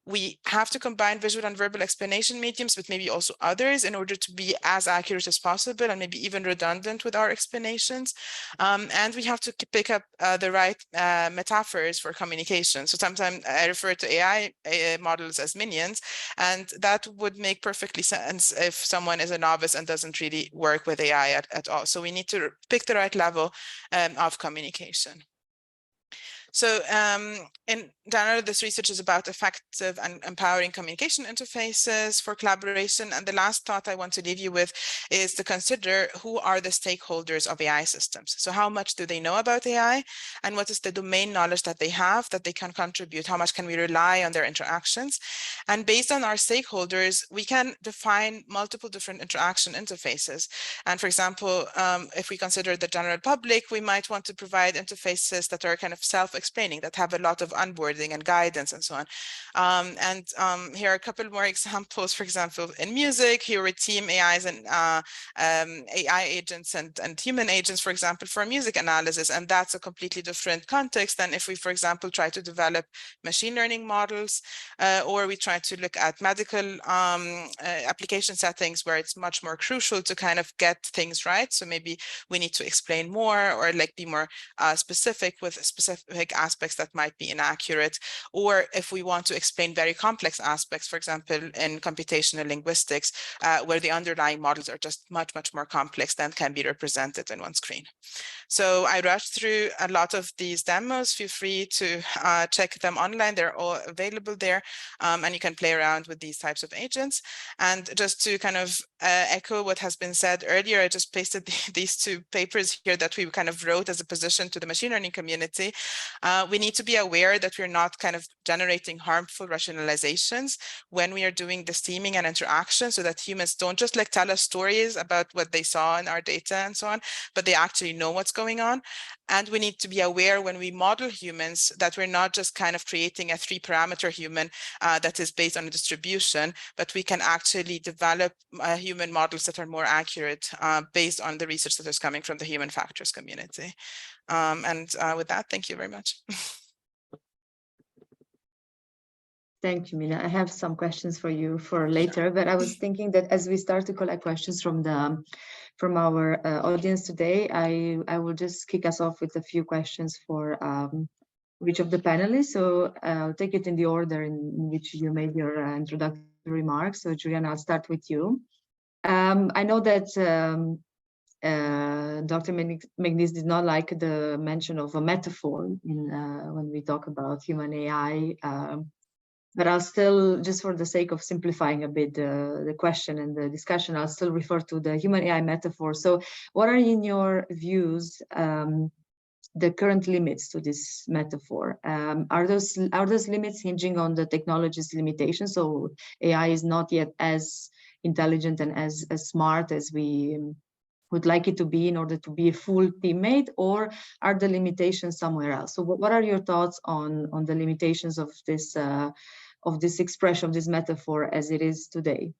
We have to combine visual and verbal explanation mediums, but maybe also others in order to be as accurate as possible and maybe even redundant with our explanations. And we have to pick up the right metaphors for communication. So sometimes I refer to AI models as minions, and that would make perfectly sense if someone is a novice and doesn't really work with AI at all. So we need to pick the right level of communication. So in general, this research is about effective and empowering communication interfaces for collaboration. And the last thought I want to leave you with is to consider who are the stakeholders of AI systems. So how much do they know about AI, and what is the domain knowledge that they have that they can contribute? How much can we rely on their interactions? And based on our stakeholders, we can define multiple different interaction interfaces. And for example, if we consider the general public, we might want to provide interfaces that are kind of self-explaining, that have a lot of onboarding and guidance and so on. Here are a couple more examples. For example, in music, here we team AIs and AI agents and human agents, for example, for music analysis. And that's a completely different context than if we, for example, try to develop machine learning models, or we try to look at medical application settings where it's much more crucial to kind of get things right. So maybe we need to explain more or like be more specific with specific aspects that might be inaccurate. Or if we want to explain very complex aspects, for example, in computational linguistics, where the underlying models are just much, much more complex than can be represented in one screen. So I rushed through a lot of these demos. Feel free to check them online. They're all available there, and you can play around with these types of agents. And just to kind of echo what has been said earlier, I just pasted these two papers here that we kind of wrote as a position to the machine learning community. We need to be aware that we're not kind of generating harmful rationalizations when we are doing this teaming and interaction, so that humans don't just like tell us stories about what they saw in our data and so on, but they actually know what's going on. And we need to be aware when we model humans that we're not just kind of creating a 3-parameter human that is based on a distribution, but we can actually develop human models that are more accurate based on the research that is coming from the human factors community. With that, thank you very much. Thank you, Mina. I have some questions for you for later, but I was thinking that as we start to collect questions from our audience today, I will just kick us off with a few questions for each of the panelists. So I'll take it in the order in which you made your introductory remarks. So Julian, I'll start with you. I know that Dr. McNeese did not like the mention of a metaphor when we talk about human AI. But I'll still, just for the sake of simplifying a bit the question and the discussion, I'll still refer to the human AI metaphor. So what are in your views the current limits to this metaphor? Are those limits hinging on the technology's limitations? So AI is not yet as intelligent and as smart as we would like it to be in order to be a full teammate, or are the limitations somewhere else? So what are your thoughts on the limitations of this expression, of this metaphor as it is today?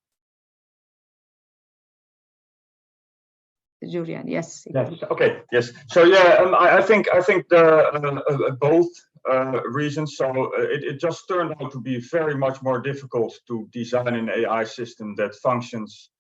Julian, yes. Yes. Okay. Yes. So yeah, I think the both reasons. So it just turned out to be very much more difficult to design an AI system that functions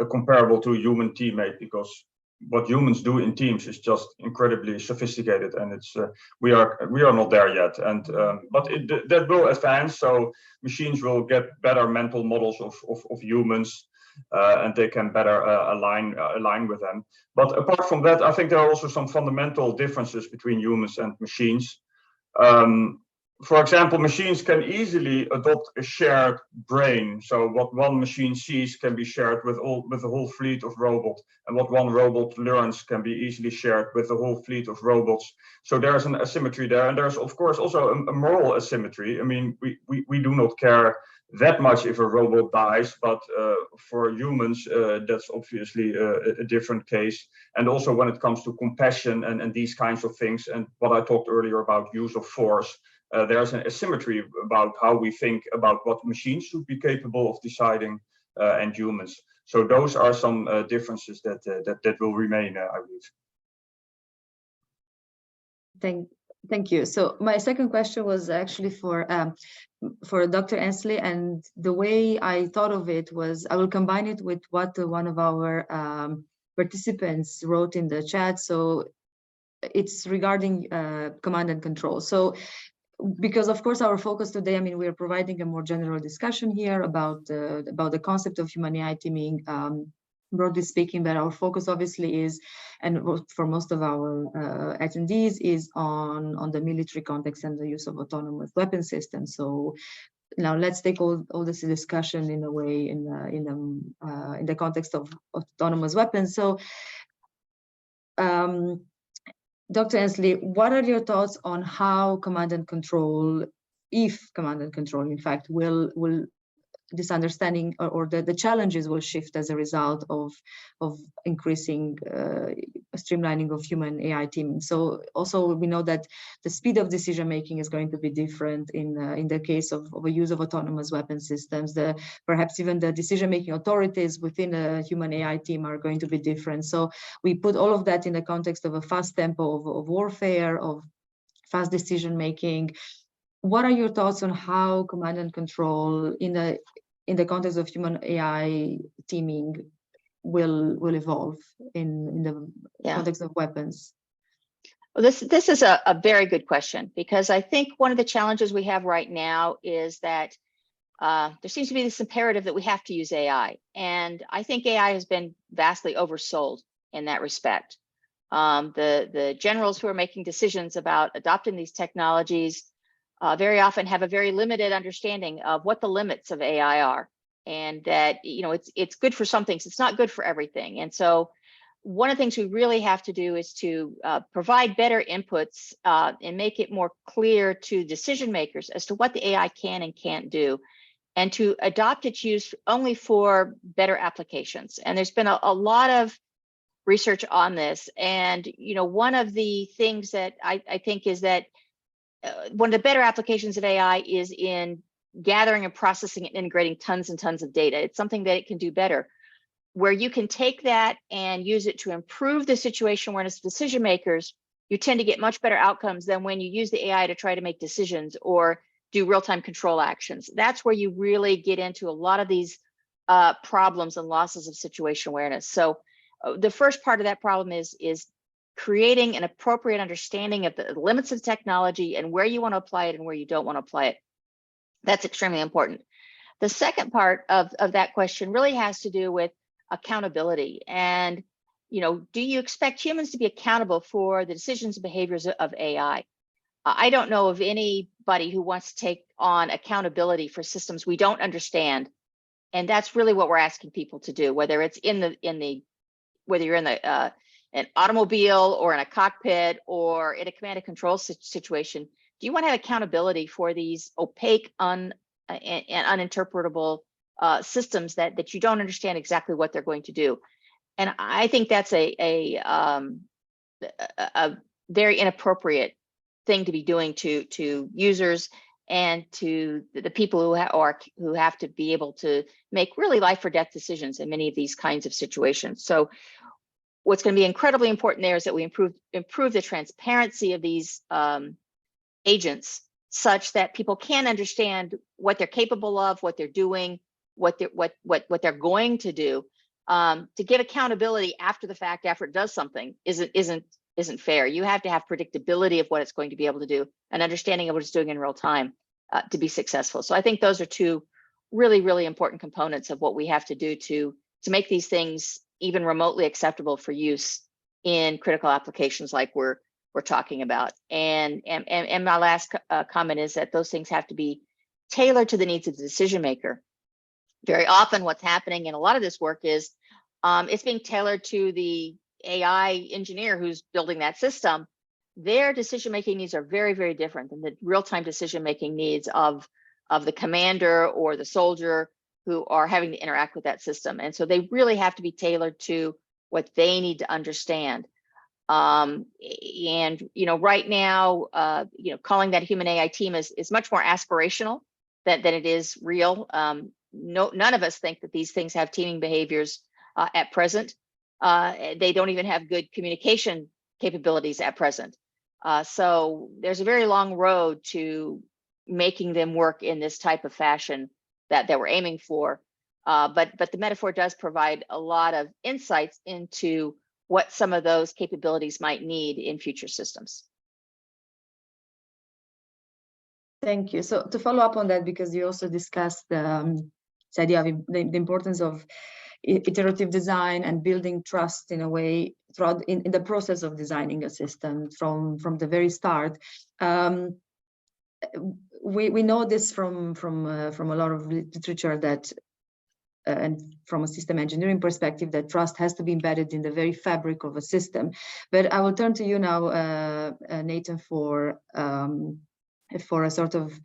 comparable to a human teammate, because what humans do in teams is just incredibly sophisticated, and it's we are not there yet. And but that will advance. So machines will get better mental models of humans. And they can better align with them. But apart from that, I think there are also some fundamental differences between humans and machines. For example, machines can easily adopt a shared brain. So what one machine sees can be shared with the whole fleet of robots, and what one robot learns can be easily shared with the whole fleet of robots. So there's an asymmetry there, and there's of course also a moral asymmetry. I mean, we do not care that much if a robot dies, but for humans, that's obviously a different case. And also when it comes to compassion and these kinds of things, and what I talked earlier about use of force, there's an asymmetry about how we think about what machines should be capable of deciding and humans. So those are some differences that will remain, I believe. Thank you. So my second question was actually for Dr. Ensley, and the way I thought of it was I will combine it with what one of our participants wrote in the chat. So it's regarding command and control. So because of course our focus today, I mean, we are providing a more general discussion here about the concept of human AI teaming, broadly speaking, but our focus obviously is, and for most of our attendees, is on the military context and the use of autonomous weapon systems. So now let's take all this discussion in a way in the context of autonomous weapons. So Dr. Ensley, what are your thoughts on how command and control, if command and control, in fact, will this understanding or the challenges will shift as a result of increasing streamlining of human AI teaming? So also we know that the speed of decision making is going to be different in the case of a use of autonomous weapon systems. Perhaps even the decision making authorities within a human AI team are going to be different. So we put all of that in the context of a fast tempo of warfare, of fast decision making. What are your thoughts on how command and control in the context of human AI teaming will evolve in the context of weapons? Well, this is a very good question, because I think one of the challenges we have right now is that there seems to be this imperative that we have to use AI. And I think AI has been vastly oversold in that respect. The generals who are making decisions about adopting these technologies very often have a very limited understanding of what the limits of AI are, and that, you know, it's good for some things, it's not good for everything. And so one of the things we really have to do is to provide better inputs and make it more clear to decision makers as to what the AI can and can't do, and to adopt its use only for better applications. And there's been a lot of research on this. And, you know, one of the things that I think is that one of the better applications of AI is in gathering and processing and integrating tons and tons of data. It's something that it can do better, where you can take that and use it to improve the situation awareness of decision makers. You tend to get much better outcomes than when you use the AI to try to make decisions or do real-time control actions. That's where you really get into a lot of these problems and losses of situation awareness. So the first part of that problem is creating an appropriate understanding of the limits of technology and where you want to apply it and where you don't want to apply it. That's extremely important. The second part of that question really has to do with accountability. And, you know, do you expect humans to be accountable for the decisions and behaviors of AI? I don't know of anybody who wants to take on accountability for systems we don't understand. And that's really what we're asking people to do, whether it's whether you're in an automobile or in a cockpit or in a command and control situation. Do you want to have accountability for these opaque and uninterpretable systems that you don't understand exactly what they're going to do? And I think that's a very inappropriate thing to be doing to users and to the people who have to be able to make really life or death decisions in many of these kinds of situations. So what's going to be incredibly important there is that we improve the transparency of these agents, such that people can understand what they're capable of, what they're doing, what they're going to do. To give accountability after the fact, after it does something, isn't fair. You have to have predictability of what it's going to be able to do, and understanding of what it's doing in real time to be successful. So I think those are two really, really important components of what we have to do to make these things even remotely acceptable for use in critical applications like we're talking about. And my last comment is that those things have to be tailored to the needs of the decision maker. Very often what's happening in a lot of this work is it's being tailored to the AI engineer who's building that system. Their decision-making needs are very, very different than the real-time decision-making needs of the commander or the soldier who are having to interact with that system. And so they really have to be tailored to what they need to understand. And, right now, calling that human AI team is much more aspirational than it is real. None of us think that these things have teaming behaviors at present. They don't even have good communication capabilities at present. So there's a very long road to making them work in this type of fashion that we're aiming for. But the metaphor does provide a lot of insights into what some of those capabilities might need in future systems. Thank you. So to follow up on that, because you also discussed this idea of the importance of iterative design and building trust in a way throughout in the process of designing a system from the very start. We know this from a lot of literature that and from a system engineering perspective, that trust has to be embedded in the very fabric of a system. But I will turn to you now, Nathan, for a sort of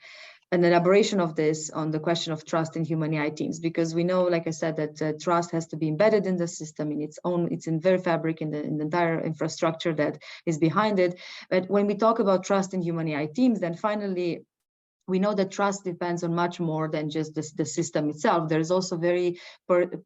an elaboration of this on the question of trust in human AI teams, because we know, like I said, that trust has to be embedded in the system in its own, it's in very fabric in the entire infrastructure that is behind it. But when we talk about trust in human AI teams, then finally, we know that trust depends on much more than just the system itself. There's also very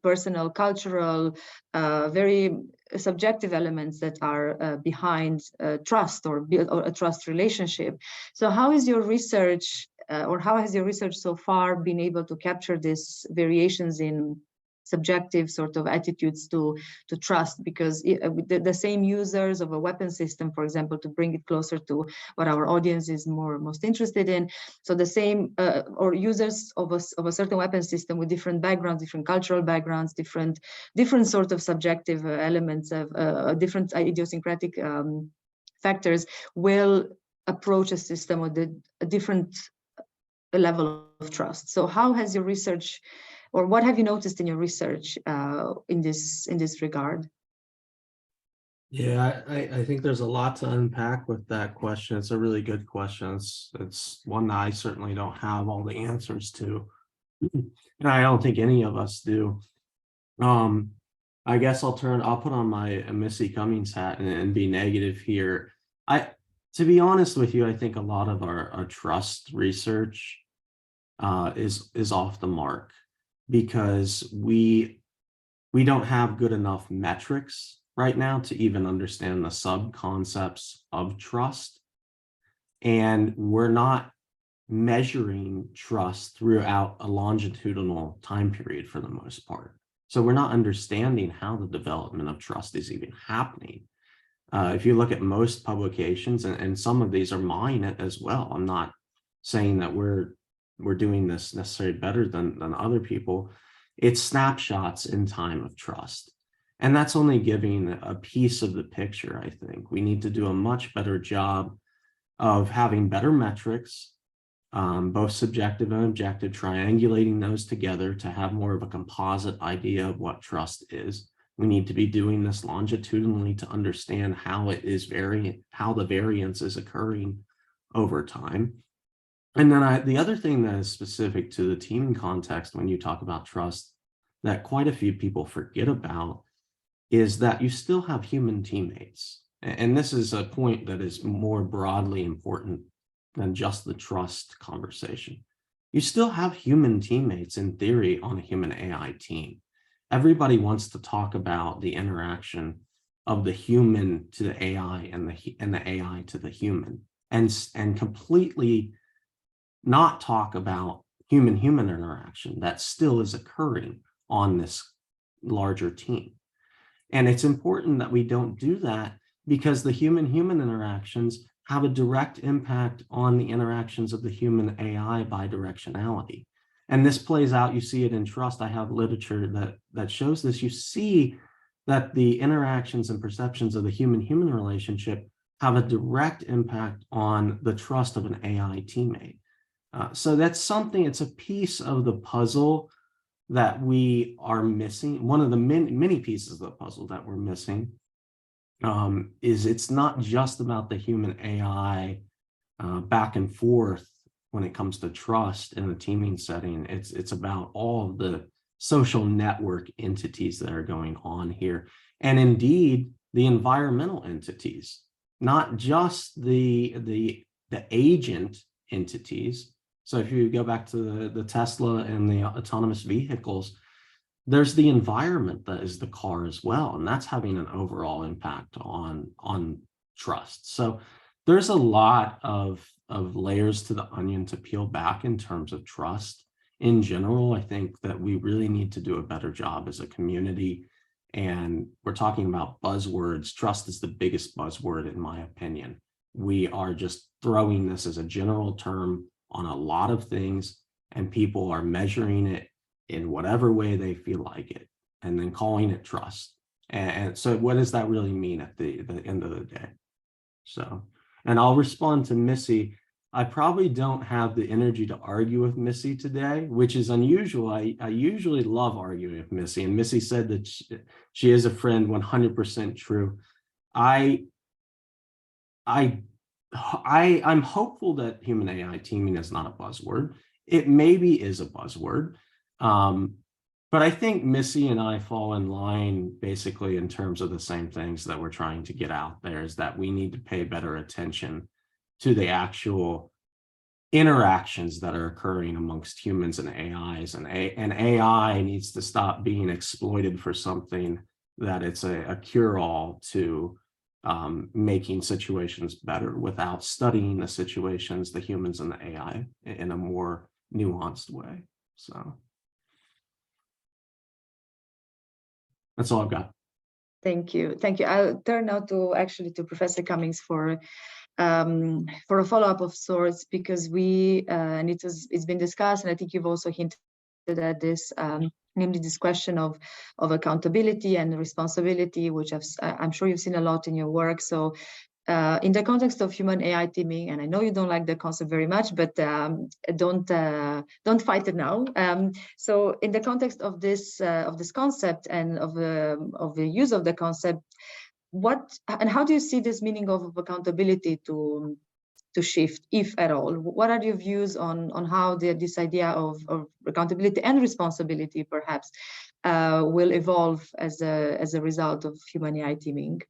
personal, cultural, very subjective elements that are behind trust or a trust relationship. So how is your research, or how has your research so far been able to capture these variations in subjective sort of attitudes to trust? Because the same users of a weapon system, for example, to bring it closer to what our audience is most interested in. So the same, or users of a certain weapon system with different backgrounds, different cultural backgrounds, different sort of subjective elements of different idiosyncratic factors will approach a system with a different level of trust. So how has your research, or what have you noticed in your research in this regard? Yeah, I think there's a lot to unpack with that question. It's a really good question. It's one that I certainly don't have all the answers to, and I don't think any of us do. I guess I'll put on my Missy Cummings hat and be negative here. To be honest with you, I think a lot of our trust research is off the mark, because we don't have good enough metrics right now to even understand the sub-concepts of trust. And we're not measuring trust throughout a longitudinal time period for the most part. So we're not understanding how the development of trust is even happening. If you look at most publications, and some of these are mine as well, I'm not saying that we're doing this necessarily better than other people. It's snapshots in time of trust. And that's only giving a piece of the picture, I think. We need to do a much better job of having better metrics, both subjective and objective, triangulating those together to have more of a composite idea of what trust is. We need to be doing this longitudinally to understand how it is how the variance is occurring over time. And then the other thing that is specific to the teaming context when you talk about trust that quite a few people forget about is that you still have human teammates. And this is a point that is more broadly important than just the trust conversation. You still have human teammates in theory on a human AI team. Everybody wants to talk about the interaction of the human to the AI and the AI to the human, and completely not talk about human-human interaction that still is occurring on this larger team. And it's important that we don't do that, because the human-human interactions have a direct impact on the interactions of the human AI bidirectionality. And this plays out, you see it in trust. I have literature that shows this. You see that the interactions and perceptions of the human-human relationship have a direct impact on the trust of an AI teammate. So that's something, it's a piece of the puzzle that we are missing. One of the many pieces of the puzzle that we're missing is it's not just about the human AI back and forth when it comes to trust in the teaming setting. It's about all of the social network entities that are going on here. And indeed, the environmental entities, not just the agent entities. So if you go back to the Tesla and the autonomous vehicles, there's the environment that is the car as well, and that's having an overall impact on trust. So there's a lot of layers to the onion to peel back in terms of trust. In general, I think that we really need to do a better job as a community. And we're talking about buzzwords. Trust is the biggest buzzword, in my opinion. We are just throwing this as a general term on a lot of things, and people are measuring it in whatever way they feel like it, and then calling it trust. And so what does that really mean at the end of the day? So, and I'll respond to Missy. I probably don't have the energy to argue with Missy today, which is unusual. I usually love arguing with Missy, and Missy said that she is a friend, 100% true. I'm hopeful that human AI teaming is not a buzzword. It maybe is a buzzword. But I think Missy and I fall in line basically in terms of the same things that we're trying to get out there, is that we need to pay better attention to the actual interactions that are occurring amongst humans and AIs, and AI needs to stop being exploited for something that it's a cure-all to making situations better without studying the situations, the humans and the AI, in a more nuanced way. So that's all I've got. Thank you. Thank you. I'll turn now to Professor Cummings for a follow-up of sorts, because and it's been discussed, and I think you've also hinted at this, namely this question of accountability and responsibility, which I'm sure you've seen a lot in your work. So in the context of human AI teaming, and I know you don't like the concept very much, but don't fight it now. So in the context of this concept and of the use of the concept, what and how do you see this meaning of accountability to shift, if at all? What are your views on how this idea of accountability and responsibility perhaps will evolve as a result of human AI teaming?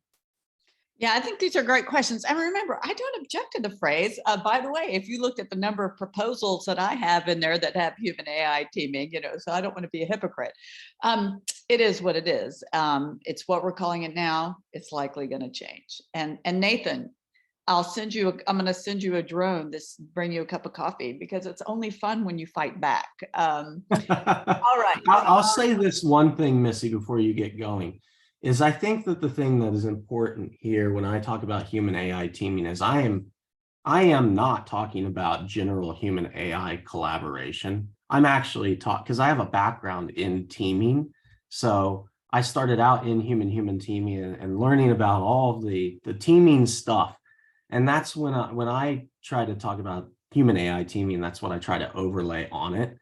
Yeah, I think these are great questions. And remember, I don't object to the phrase. By the way, if you looked at the number of proposals that I have in there that have human AI teaming, so I don't want to be a hypocrite. It is what it is. It's what we're calling it now. It's likely going to change. And Nathan, I'm going to send you a drone. Bring you a cup of coffee, because it's only fun when you fight back. All right. I'll say this one thing, Missy, before you get going. Is I think that the thing that is important here when I talk about human AI teaming is I am not talking about general human AI collaboration. I'm actually because I have a background in teaming. So I started out in human teaming and learning about all of the teaming stuff. And that's when I try to talk about human AI teaming, that's what I try to overlay on it.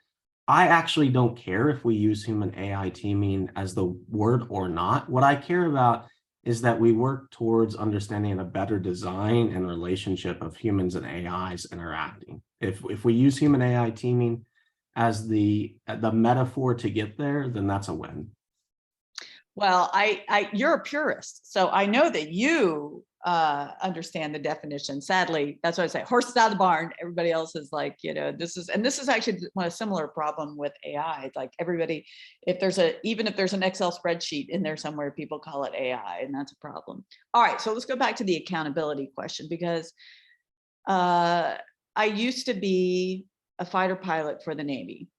I actually don't care if we use human AI teaming as the word or not. What I care about is that we work towards understanding a better design and relationship of humans and AIs interacting. If we use human AI teaming as the metaphor to get there, then that's a win. Well, you're a purist, so I know that you understand the definition. Sadly, that's what I say, horses out of the barn. Everybody else is like, this is actually a similar problem with AI. Like everybody, even if there's an Excel spreadsheet in there somewhere, people call it AI, and that's a problem. All right, so let's go back to the accountability question, because I used to be a fighter pilot for the Navy,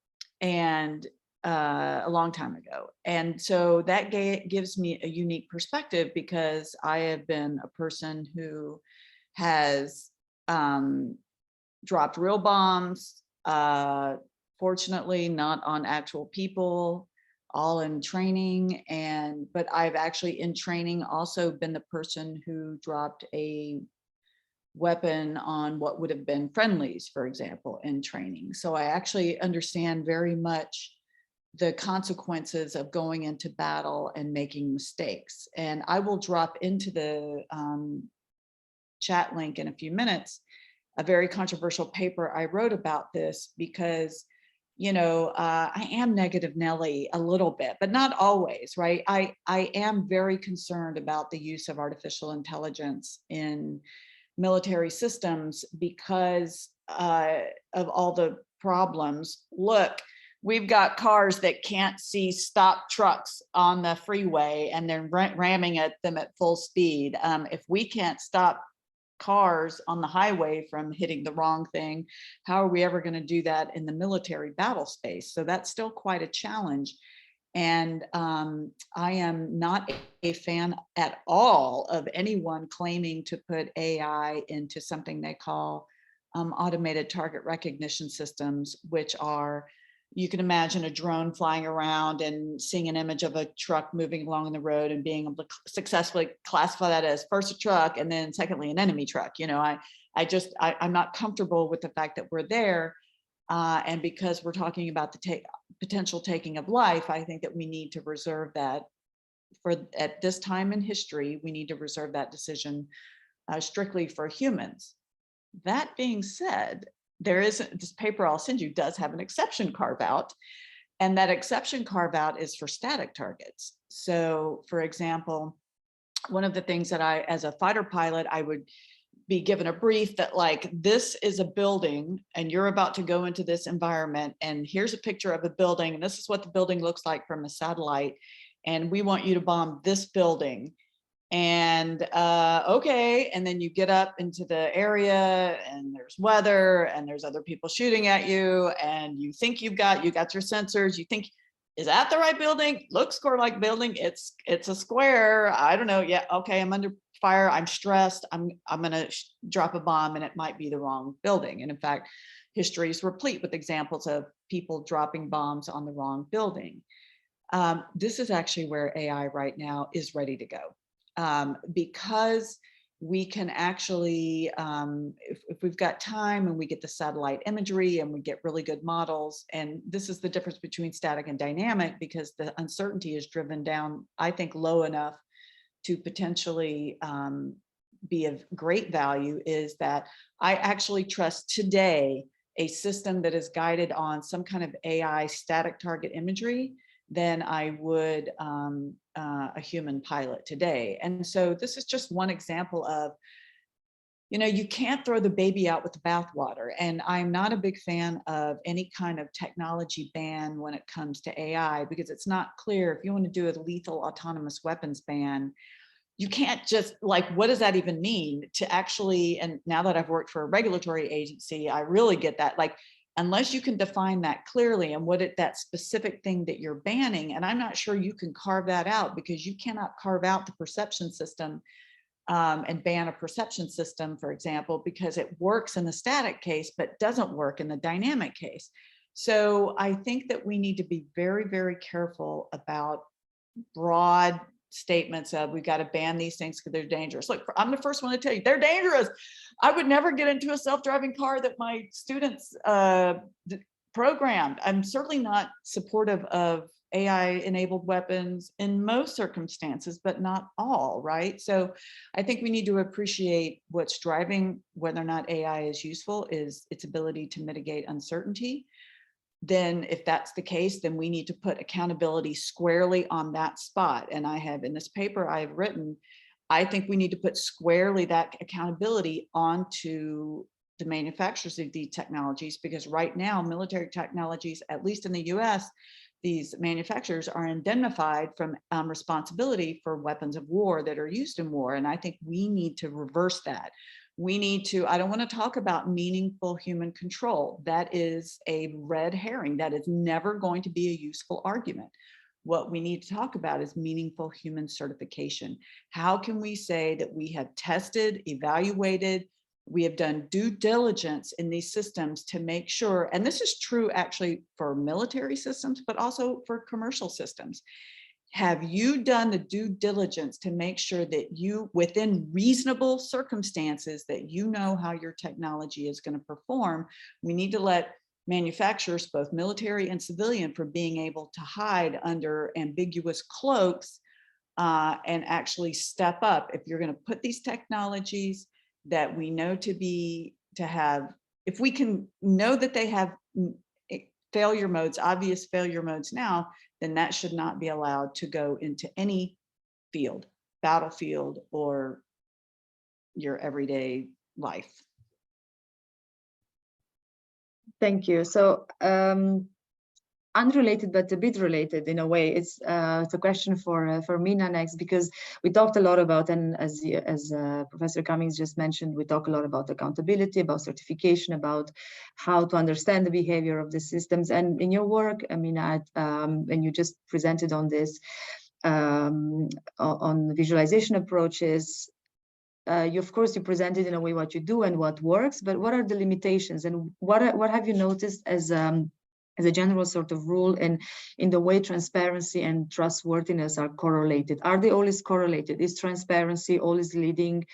and a long time ago. And so that gives me a unique perspective, because I have been a person who has dropped real bombs, fortunately not on actual people, all in training. But I've actually in training also been the person who dropped a weapon on what would have been friendlies, for example, in training. So I actually understand very much the consequences of going into battle and making mistakes. And I will drop into the chat link in a few minutes a very controversial paper I wrote about this, because I am negative Nelly a little bit, but not always, right? I am very concerned about the use of artificial intelligence in military systems because of all the problems. Look, we've got cars that can't see stop trucks on the freeway and they're ramming at them at full speed. If we can't stop cars on the highway from hitting the wrong thing, how are we ever going to do that in the military battle space? So that's still quite a challenge. And I am not a fan at all of anyone claiming to put AI into something they call automated target recognition systems, which are, you can imagine a drone flying around and seeing an image of a truck moving along the road and being able to successfully classify that as first a truck and then secondly an enemy truck. I'm not comfortable with the fact that we're there. And because we're talking about the potential taking of life, I think that we need to reserve that at this time in history, we need to reserve that decision strictly for humans. That being said, this paper I'll send you does have an exception carve out, and that exception carve out is for static targets. So for example, one of the things that as a fighter pilot, I would be given a brief that like, this is a building and you're about to go into this environment, and here's a picture of a building and this is what the building looks like from a satellite, and we want you to bomb this building. And okay, and then you get up into the area and there's weather and there's other people shooting at you, and you think you got your sensors, you think, is that the right building? Looks like building, it's a square, I don't know, yeah, okay, I'm under fire, I'm stressed, I'm gonna drop a bomb, and it might be the wrong building. And in fact, history is replete with examples of people dropping bombs on the wrong building. This is actually where AI right now is ready to go. Because we can actually, if we've got time and we get the satellite imagery and we get really good models, and this is the difference between static and dynamic, because the uncertainty is driven down, I think, low enough to potentially be of great value, is that I actually trust today a system that is guided on some kind of AI static target imagery than I would a human pilot today. And so this is just one example of, you can't throw the baby out with the bathwater. And I'm not a big fan of any kind of technology ban when it comes to AI, because it's not clear if you want to do a lethal autonomous weapons ban, you can't just what does that even mean to actually, and now that I've worked for a regulatory agency, I really get that, unless you can define that clearly and that specific thing that you're banning. And I'm not sure you can carve that out, because you cannot carve out the perception system and ban a perception system, for example, because it works in the static case, but doesn't work in the dynamic case. So I think that we need to be very, very careful about broad statements of we've got to ban these things because they're dangerous. Look, I'm the first one to tell you they're dangerous. I would never get into a self-driving car that my students programmed. I'm certainly not supportive of AI-enabled weapons in most circumstances, but not all, right? So I think we need to appreciate what's driving whether or not AI is useful is its ability to mitigate uncertainty. Then if that's the case, then we need to put accountability squarely on that spot. And I have, in this paper I've written, I think we need to put squarely that accountability onto the manufacturers of these technologies, because right now, military technologies, at least in the US, these manufacturers are indemnified from responsibility for weapons of war that are used in war. And I think we need to reverse that. We need to, I don't want to talk about meaningful human control. That is a red herring. That is never going to be a useful argument. What we need to talk about is meaningful human certification. How can we say that we have tested, evaluated, we have done due diligence in these systems to make sure, and this is true actually for military systems, but also for commercial systems. Have you done the due diligence to make sure that you, within reasonable circumstances, that you know how your technology is going to perform? We need to let manufacturers, both military and civilian, from being able to hide under ambiguous cloaks and actually step up. If you're going to put these technologies that we know to have, if we can know that they have failure modes, obvious failure modes now, then that should not be allowed to go into any field, battlefield, or your everyday life. Thank you. So unrelated, but a bit related in a way. It's a question for Mina next, because we talked a lot about, and as Professor Cummings just mentioned, we talk a lot about accountability, about certification, about how to understand the behavior of the systems. And in your work, I mean, and you just presented on this, on visualization approaches, you, of course, you presented in a way what you do and what works, but what are the limitations, and what have you noticed as a general sort of rule in the way transparency and trustworthiness are correlated? Are they always correlated? Is transparency always leading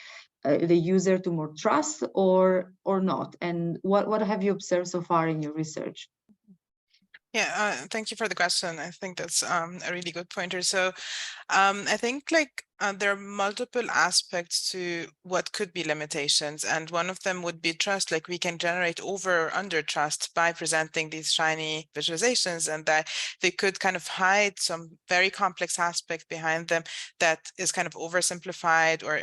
the user to more trust, or not? And what have you observed so far in your research? Yeah, thank you for the question. I think that's a really good pointer. So I think there are multiple aspects to what could be limitations, and one of them would be trust. Like, we can generate over or under trust by presenting these shiny visualizations, and that they could kind of hide some very complex aspect behind them that is kind of oversimplified, or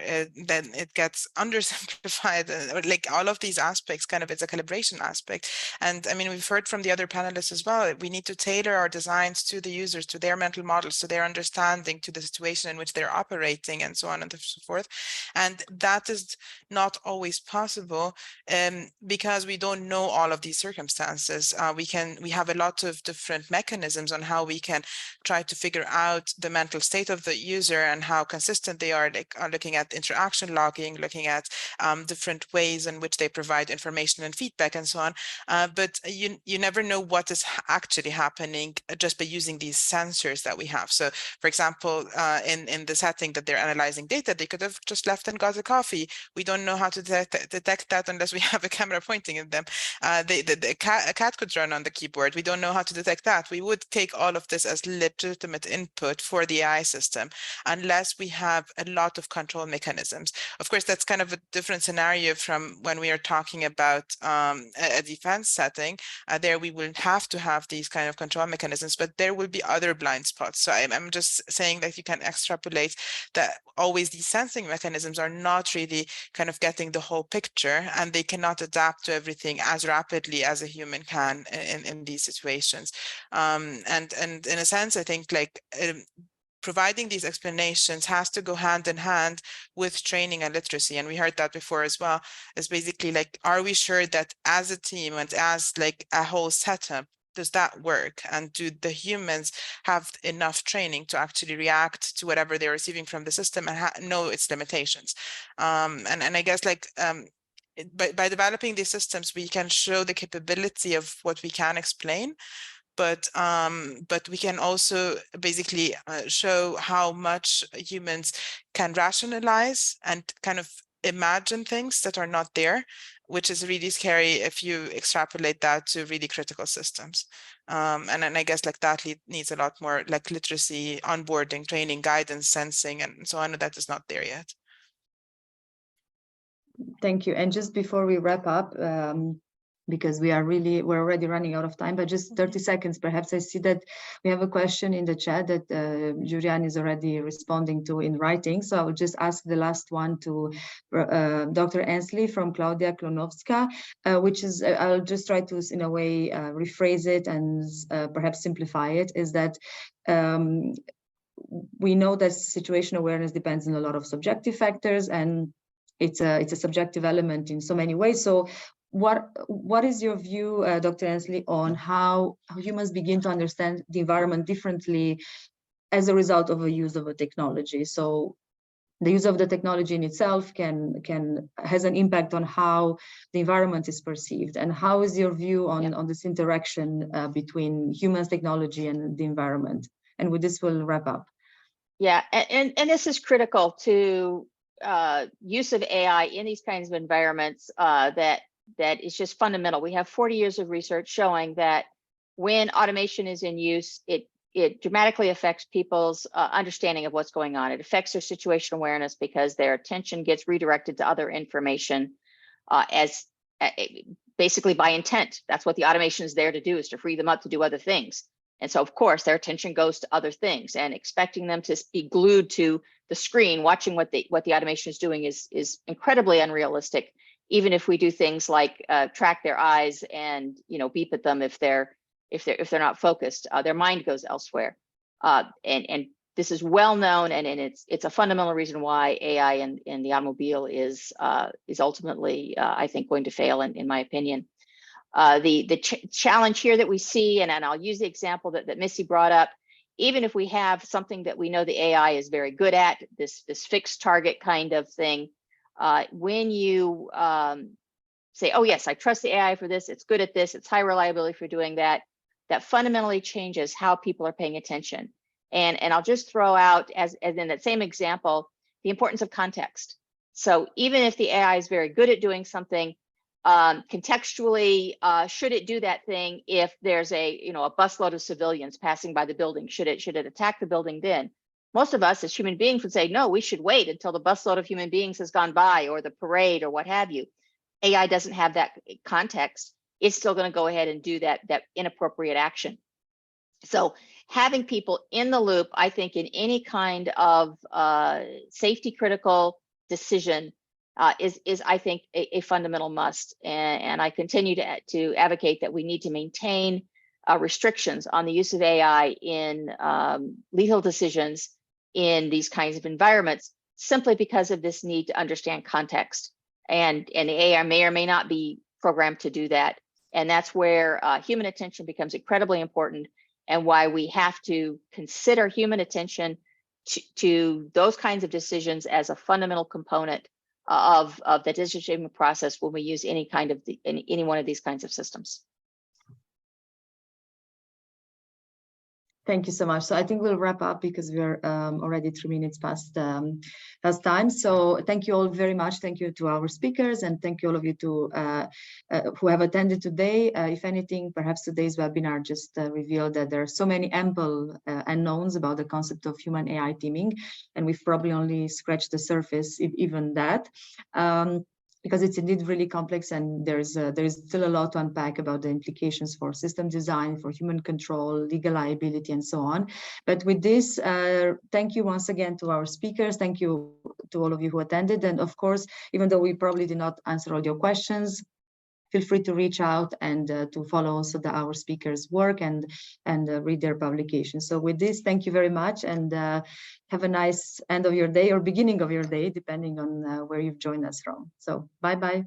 then it gets undersimplified, or like all of these aspects kind of, it's a calibration aspect. And I mean, we've heard from the other panelists as well, we need to tailor our designs to the users, to their mental models, to their understanding, to the situation in which they're operating, and so on and so forth. And that is not always possible because we don't know all of these circumstances. We have a lot of different mechanisms on how we can try to figure out the mental state of the user and how consistent they are, like looking at interaction logging, looking at different ways in which they provide information and feedback and so on. But you never know what is actually happening just by using these sensors that we have. So, for example, in the setting that they're analyzing data, they could have just left and got a coffee. We don't know how to detect that unless we have a camera pointing at them. A cat could run on the keyboard. We don't know how to detect that. We would take all of this as legitimate input for the AI system unless we have a lot of control mechanisms. Of course, that's kind of a different scenario from when we are talking about a defense setting. There we will have to have these kind of control mechanisms, but there will be other blind spots. So I'm just saying that you can extrapolate that always these sensing mechanisms are not really kind of getting the whole picture, and they cannot adapt to everything as rapidly as a human can in these situations. And in a sense, I think providing these explanations has to go hand in hand with training and literacy. And we heard that before as well. It's basically like, are we sure that as a team and as like a whole setup, does that work? And do the humans have enough training to actually react to whatever they're receiving from the system and know its limitations? And I guess by developing these systems, we can show the capability of what we can explain, but we can also basically show how much humans can rationalize and kind of imagine things that are not there, which is really scary if you extrapolate that to really critical systems. And I guess that needs a lot more literacy, onboarding, training, guidance, sensing, and so on. That is not there yet. Thank you. And just before we wrap up, because we're already running out of time, but just 30 seconds perhaps. I see that we have a question in the chat that Julian is already responding to in writing, so I will just ask the last one to Dr. Ansley from Klaudia Klonowska, which is, I'll just try to in a way rephrase it and perhaps simplify it, is that we know that situation awareness depends on a lot of subjective factors, and it's a subjective element in so many ways. So what is your view, Dr. Ansley, on how humans begin to understand the environment differently as a result of a use of a technology? So the use of the technology in itself has an impact on how the environment is perceived. And how is your view on this interaction between humans, technology, and the environment? And with this, we'll wrap up. Yeah, and this is critical to use of AI in these kinds of environments that is just fundamental. We have 40 years of research showing that when automation is in use, it dramatically affects people's understanding of what's going on. It affects their situational awareness because their attention gets redirected to other information basically by intent. That's what the automation is there to do, is to free them up to do other things. And so, of course, their attention goes to other things, and expecting them to be glued to the screen watching what the automation is doing is incredibly unrealistic. Even if we do things like track their eyes and beep at them if they're not focused, their mind goes elsewhere. And this is well known, and it's a fundamental reason why AI in the automobile is ultimately, I think, going to fail, in my opinion. The challenge here that we see, and I'll use the example that Missy brought up, even if we have something that we know the AI is very good at, this fixed target kind of thing, when you say, oh yes, I trust the AI for this, it's good at this, it's high reliability for doing that, that fundamentally changes how people are paying attention. And I'll just throw out, as in that same example, the importance of context. So even if the AI is very good at doing something, contextually, should it do that thing if there's a busload of civilians passing by the building? Should it attack the building then? Most of us as human beings would say, no, we should wait until the busload of human beings has gone by, or the parade, or what have you. AI doesn't have that context. It's still going to go ahead and do that inappropriate action. So having people in the loop, I think, in any kind of safety critical decision is I think a fundamental must, and I continue to advocate that we need to maintain restrictions on the use of AI in lethal decisions in these kinds of environments, simply because of this need to understand context, and the AI may or may not be programmed to do that, and that's where human attention becomes incredibly important, and why we have to consider human attention to those kinds of decisions as a fundamental component of the decision-making process when we use any one of these kinds of systems. Thank you so much. So I think we'll wrap up because we're already 3 minutes past time. So thank you all very much. Thank you to our speakers, and thank you all of you who have attended today. If anything, perhaps today's webinar just revealed that there are so many ample unknowns about the concept of human AI teaming, and we've probably only scratched the surface, if even that. Because it's indeed really complex, and there's still a lot to unpack about the implications for system design, for human control, legal liability, and so on. But with this, thank you once again to our speakers. Thank you to all of you who attended. And of course, even though we probably did not answer all your questions, feel free to reach out and to follow also our speakers' work and read their publications. So with this, thank you very much, and have a nice end of your day or beginning of your day, depending on where you've joined us from. So bye-bye.